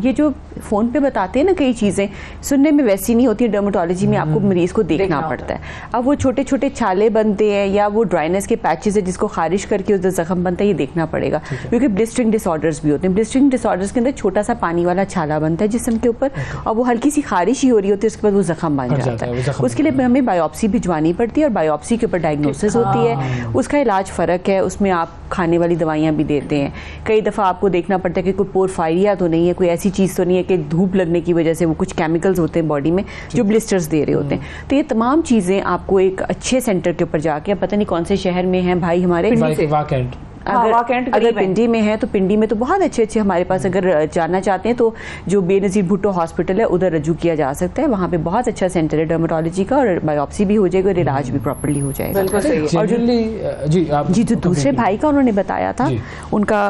ये जो फोन पे बताते हैं ना कई चीजें सुनने में वैसी नहीं होती, डर्मेटोलॉजी में आपको मरीज को देखना पड़ता है। अब वो छोटे छोटे छाले बनते हैं या वो ड्राइनेस के पैचेस है जिसको खारिज करके उधर जख्म बनता है, ये देखना पड़ेगा, क्योंकि ब्लिस्टरिंग डिसऑर्डर्स भी होते हैं। ब्लिस्टरिंग डिसऑर्डर्स के अंदर छोटा सा पानी वाला छाला बनता है जिस्म के ऊपर और वो हल्की सी खारिश ही हो रही होती है, उसके बाद वो जख्म बन जाता है। उसके लिए हमें बायोप्सी भिजवानी पड़ती है और बायोप्सी के ऊपर डायग्नोसिस होती है, उसका इलाज फर्क है, उसमें आप खाने वाली दवाइयाँ भी देते हैं। कई दफ़ा आपको देखना पड़ता है कि कोई पोरफायरिया तो नहीं है, कोई ऐसी चीज़ तो नहीं है कि धूप लगने की वजह से वो कुछ केमिकल्स होते हैं बॉडी में जो ब्लिस्टर्स दे रहे होते हैं। तो ये तमाम चीज़ें आपको एक अच्छे सेंटर के ऊपर जाके, पता नहीं कौन से शहर में हैं भाई हमारे, अगर पिंडी में है तो पिंडी में तो बहुत अच्छे अच्छे हमारे पास, अगर जाना चाहते हैं तो जो बेनज़ीर भुट्टो हॉस्पिटल है उधर रजू किया जा सकता है, वहाँ पे बहुत अच्छा सेंटर है डर्मेटोलॉजी का और बायोप्सी भी हो जाएगी और इलाज भी प्रॉपर्ली हो जाएगा। और जी जो दूसरे भाई का उन्होंने बताया था, उनका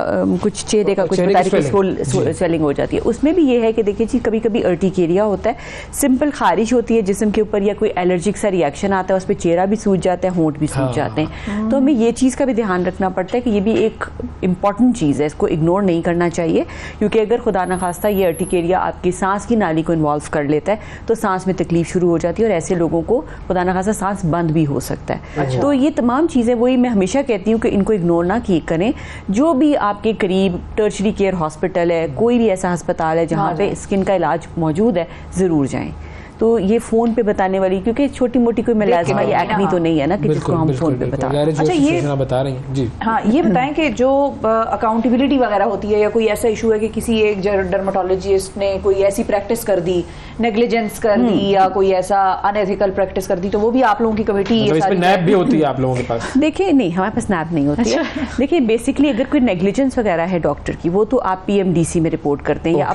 कुछ चेहरे का कुछ स्वेलिंग हो जाती है, उसमें भी ये है कि देखिए जी कभी कभी अर्टिकेरिया होता है, सिंपल खारिश होती है जिस्म के ऊपर या कोई एलर्जिक सा रिएक्शन आता है, उस पर चेहरा भी सूज जाता है, होंठ भी सूज जाते हैं। तो हमें ये चीज़ का भी ध्यान रखना पड़ता है कि ये भी एक इम्पॉर्टेंट चीज़ है, इसको इग्नोर नहीं करना चाहिए, क्योंकि अगर खुदा न खास्ता ये अर्टिकेरिया आपकी सांस की नाली को इन्वॉल्व कर लेता है तो सांस में तकलीफ शुरू हो जाती है और ऐसे लोगों को खुदा न खास्ता सांस बंद भी हो सकता है। अच्छा। तो ये तमाम चीज़ें वही मैं हमेशा कहती हूँ कि इनको इग्नोर ना करें। जो भी आपके करीब टर्शरी केयर हॉस्पिटल है, कोई भी ऐसा अस्पताल है जहाँ पे स्किन का इलाज मौजूद है, ज़रूर जाएँ। तो ये फोन पे बताने वाली, क्योंकि छोटी मोटी कोई मिलाजमा या एक्नी तो नहीं है ना कि जिसको हम फोन पे बता। अच्छा, ये बता रही हैं जी। हाँ, ये बताएं कि जो अकाउंटेबिलिटी वगैरह होती है या कोई ऐसा इशू है कि किसी एक डर्मेटोलॉजिस्ट ने कोई ऐसी प्रैक्टिस कर दी, नेग्लिजेंस कर दी या कोई ऐसा अनएथिकल प्रैक्टिस कर दी, तो वो भी आप लोगों की कमेटी नैब भी होती है आप लोगों के पास? देखिए नहीं, हमारे पास नैब नहीं होती है। देखिए बेसिकली अगर कोई नेग्लिजेंस वगैरह है डॉक्टर की, वो तो आप PMDC में रिपोर्ट करते हैं या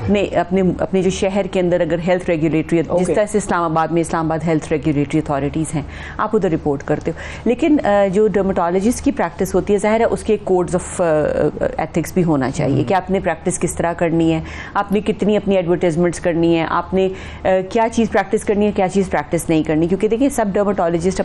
अपने जो शहर के अंदर अगर हेल्थ रेगुलेटरी जिस तरह जैसे इस्लामाबाद में इस्लामाबाद हेल्थ रेगुलेटरी अथॉरिटीज़ हैं, आप उधर रिपोर्ट करते हो। लेकिन जो डर्मेटोलॉजिस्ट की प्रैक्टिस होती है, ज़ाहिर है उसके कोड्स ऑफ एथिक्स भी होना चाहिए कि आपने प्रैक्टिस किस तरह करनी है, आपने कितनी अपनी एडवर्टाइजमेंट्स करनी है, आपने क्या चीज़ प्रैक्टिस करनी है, क्या चीज़ प्रैक्टिस नहीं करनी। क्योंकि देखिए सब डर्मेटोलॉजिस्ट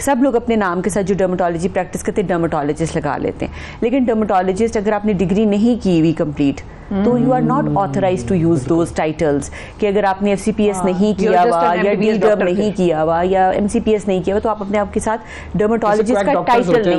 सब लोग अपने नाम के साथ जो डर्मेटोलॉजी प्रैक्टिस करते हैं डर्मेटोलॉजिस्ट लगा लेते हैं, लेकिन डर्मेटोलॉजिस्ट अगर आपने डिग्री नहीं की हुई कंप्लीट तो you are not authorise to use those titles कि अगर आपने FCPS नहीं किया हुआ या DDerm नहीं किया हुआ या MCPS नहीं किया हुआ तो आप अपने आप के साथ डर्मेटोलॉजिस्ट का टाइटल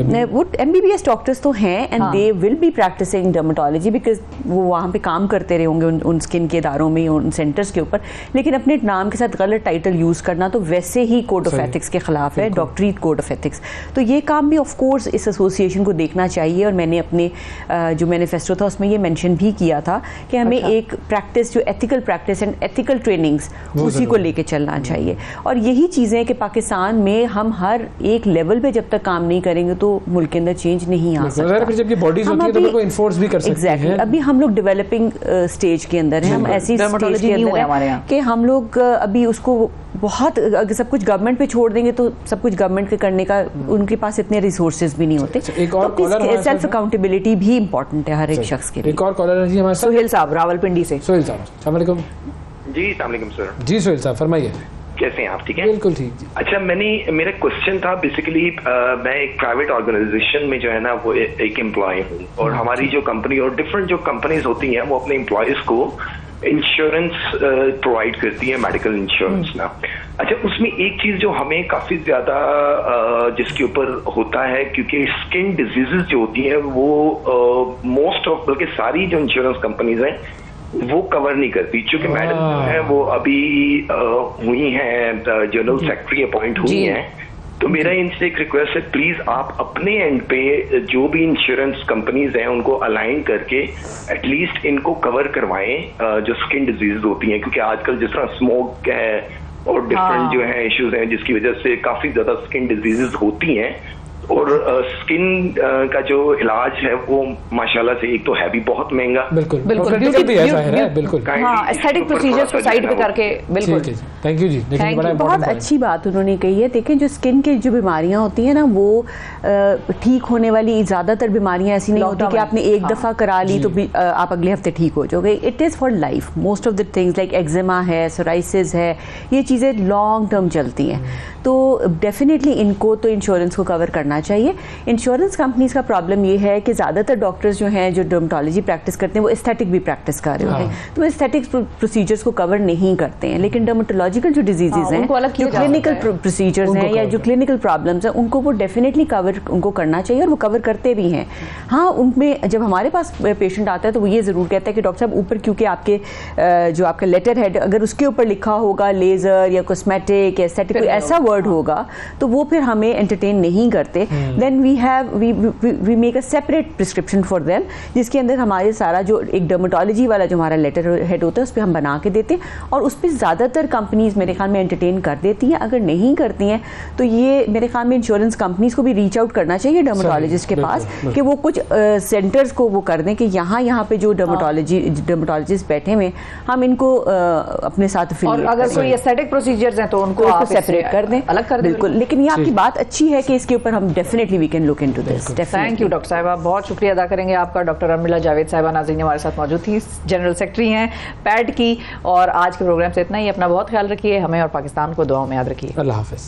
नहीं। वो MBBS डॉक्टर्स तो हैं and they will be practising dermatology because वो वहाँ पे काम करते रहे होंगे उन स्किन के इदारों में, उन सेंटर्स के ऊपर। लेकिन अपने नाम के साथ गलत टाइटल यूज करना तो वैसे ही कोड ऑफ एथिक्स के खिलाफ है, डॉक्टरेट कोड ऑफ एथिक्स। तो ये काम भी ऑफ कोर्स इस एसोसिएशन को देखना चाहिए और मैंने अपने जो मैनिफेस्टो था उसमें ये मेंशन भी किया था कि हमें एक प्रैक्टिस जो ethical practice and ethical trainings उसी को लेके चलना चाहिए। और यही चीज़ें कि पाकिस्तान में हम हर एक लेवल पे जब तक काम नहीं करेंगे तो मुल्क के अंदर चेंज नहीं आ सकता। फिर जब ये बॉडीज होती है तो उनको इन्फोर्स भी कर सकते हैं। अभी हम लोग डेवलपिंग स्टेज के अंदर हैं, हम ऐसी स्टेज के अंदर हैं कि हम लोग अभी उसको बहुत अगर सब कुछ गवर्नमेंट पे छोड़ देंगे तो सब कुछ गवर्नमेंट के करने का उनके पास इतने रिसोर्सेज भी नहीं होते। तो सेल्फ अकाउंटेबिलिटी भी इम्पोर्टेंट है हर एक शख्स के लिए। एक और कॉलर है जी हमारे साथ, सुहेल साहब रावलपिंडी से। सुहेल साहब अस्सलाम वालेकुम। जी अस्सलाम वालेकुम सर। जी सुहेल साहब फरमाइए, कैसे हैं आप? ठीक है, बिल्कुल ठीक। अच्छा, मेरा क्वेश्चन था बेसिकली मैं एक प्राइवेट ऑर्गेनाइजेशन में जो है ना वो एक एम्प्लॉय हूँ और हमारी जो कंपनी और डिफरेंट जो कंपनीज होती हैं वो अपने एम्प्लॉयज को इंश्योरेंस प्रोवाइड करती है, मेडिकल इंश्योरेंस ना। अच्छा, उसमें एक चीज जो हमें काफी ज्यादा जिसके ऊपर होता है क्योंकि स्किन डिजीजेस जो होती हैं वो मोस्ट ऑफ बल्कि सारी जो इंश्योरेंस कंपनीज हैं वो कवर नहीं करती। चूंकि मैडम जो है वो अभी हुई हैं जनरल सेक्रेटरी अपॉइंट हुई हैं, तो मेरा इनसे एक रिक्वेस्ट है प्लीज आप अपने एंड पे जो भी इंश्योरेंस कंपनीज हैं उनको अलाइन करके एटलीस्ट इनको कवर करवाएं जो स्किन डिजीज होती हैं, क्योंकि आजकल जिस तरह स्मोक है और डिफरेंट जो है इश्यूज हैं जिसकी वजह से काफी ज्यादा स्किन डिजीजेस होती हैं और स्किन का जो इलाज है वो माशाल्लाह से एक तो है भी बहुत महंगा, बिल्कुल एस्थेटिक प्रोसीजर्स को साइड पे करके बिल्कुल। थैंक यू जी, बहुत अच्छी बात उन्होंने कही है। देखिए जो स्किन की जो बीमारियां होती है ना वो ठीक होने वाली ज्यादातर बीमारियां ऐसी नहीं होती कि आपने एक दफा करा ली तो आप अगले हफ्ते ठीक हो जाओगे। It is for life. Most of the things like eczema है, सोराइसिस है, ये चीजें लॉन्ग टर्म चलती हैं। तो डेफिनेटली इनको तो इंश्योरेंस को कवर करना चाहिए। इंश्योरेंस कंपनीज का प्रॉब्लम ये है कि ज्यादातर डॉक्टर्स जो हैं जो डर्मेटोलॉजी प्रैक्टिस करते हैं वो एस्थेटिक भी प्रैक्टिस कर रहे होते हैं, तो एस्थेटिक प्रोसीजर्स को कवर नहीं करते हैं। लेकिन डर्मेटोलॉजिकल जो डिजीजेज हैं, जो क्लिनिकल प्रोसीजर्स हैं या जो क्लिनिकल प्रॉब्लम्स हैं, उनको वो डेफिनेटली कवर उनको करना चाहिए और वो कवर करते भी हैं। हाँ, उनमें जब हमारे पास पेशेंट आता है तो वो ये जरूर कहता है कि डॉक्टर साहब ऊपर क्योंकि आपके जो आपका लेटर हेड अगर उसके ऊपर लिखा होगा लेजर या कॉस्मेटिक या एस्थेटिक कोई ऐसा वर्ड होगा तो वो फिर हमें एंटरटेन नहीं करते। Then we make a separate prescription for them जिसके अंदर हमारे सारा जो एक डर्मेटोलॉजी वाला जो हमारा लेटर हेड होता है उस पर हम बना के देते हैं और उस पर ज़्यादातर कंपनीज मेरे ख्याल में एंटरटेन कर देती हैं। अगर नहीं करती हैं तो ये मेरे ख्याल में इंश्योरेंस कंपनीज को भी रीच आउट करना चाहिए डर्मेटोलॉजिस्ट के पास कि वो कुछ सेंटर्स को वो कर दें कि यहाँ पे जो डर्मेटोलॉजिस्ट बैठे हुए हम इनको अपने साथ और अगर कोई एस्थेटिक प्रोसीजर्स हैं तो उनको सेपरेट कर दें, अलग कर दें। बिल्कुल, लेकिन ये आपकी बात अच्छी है कि इसके ऊपर हम definitely we can look into this. Thank you doctor साहिबा, बहुत शुक्रिया अदा करेंगे आपका। डॉक्टर अर्मिला जावेद साहिबा नाज़रीन हमारे साथ मौजूद थी, जनरल सेक्रेटरी हैं पैड की। और आज के प्रोग्राम से इतना ही। अपना बहुत ख्याल रखिए, हमें और पाकिस्तान को दुआओं में याद रखिए। अल्लाह हाफिज।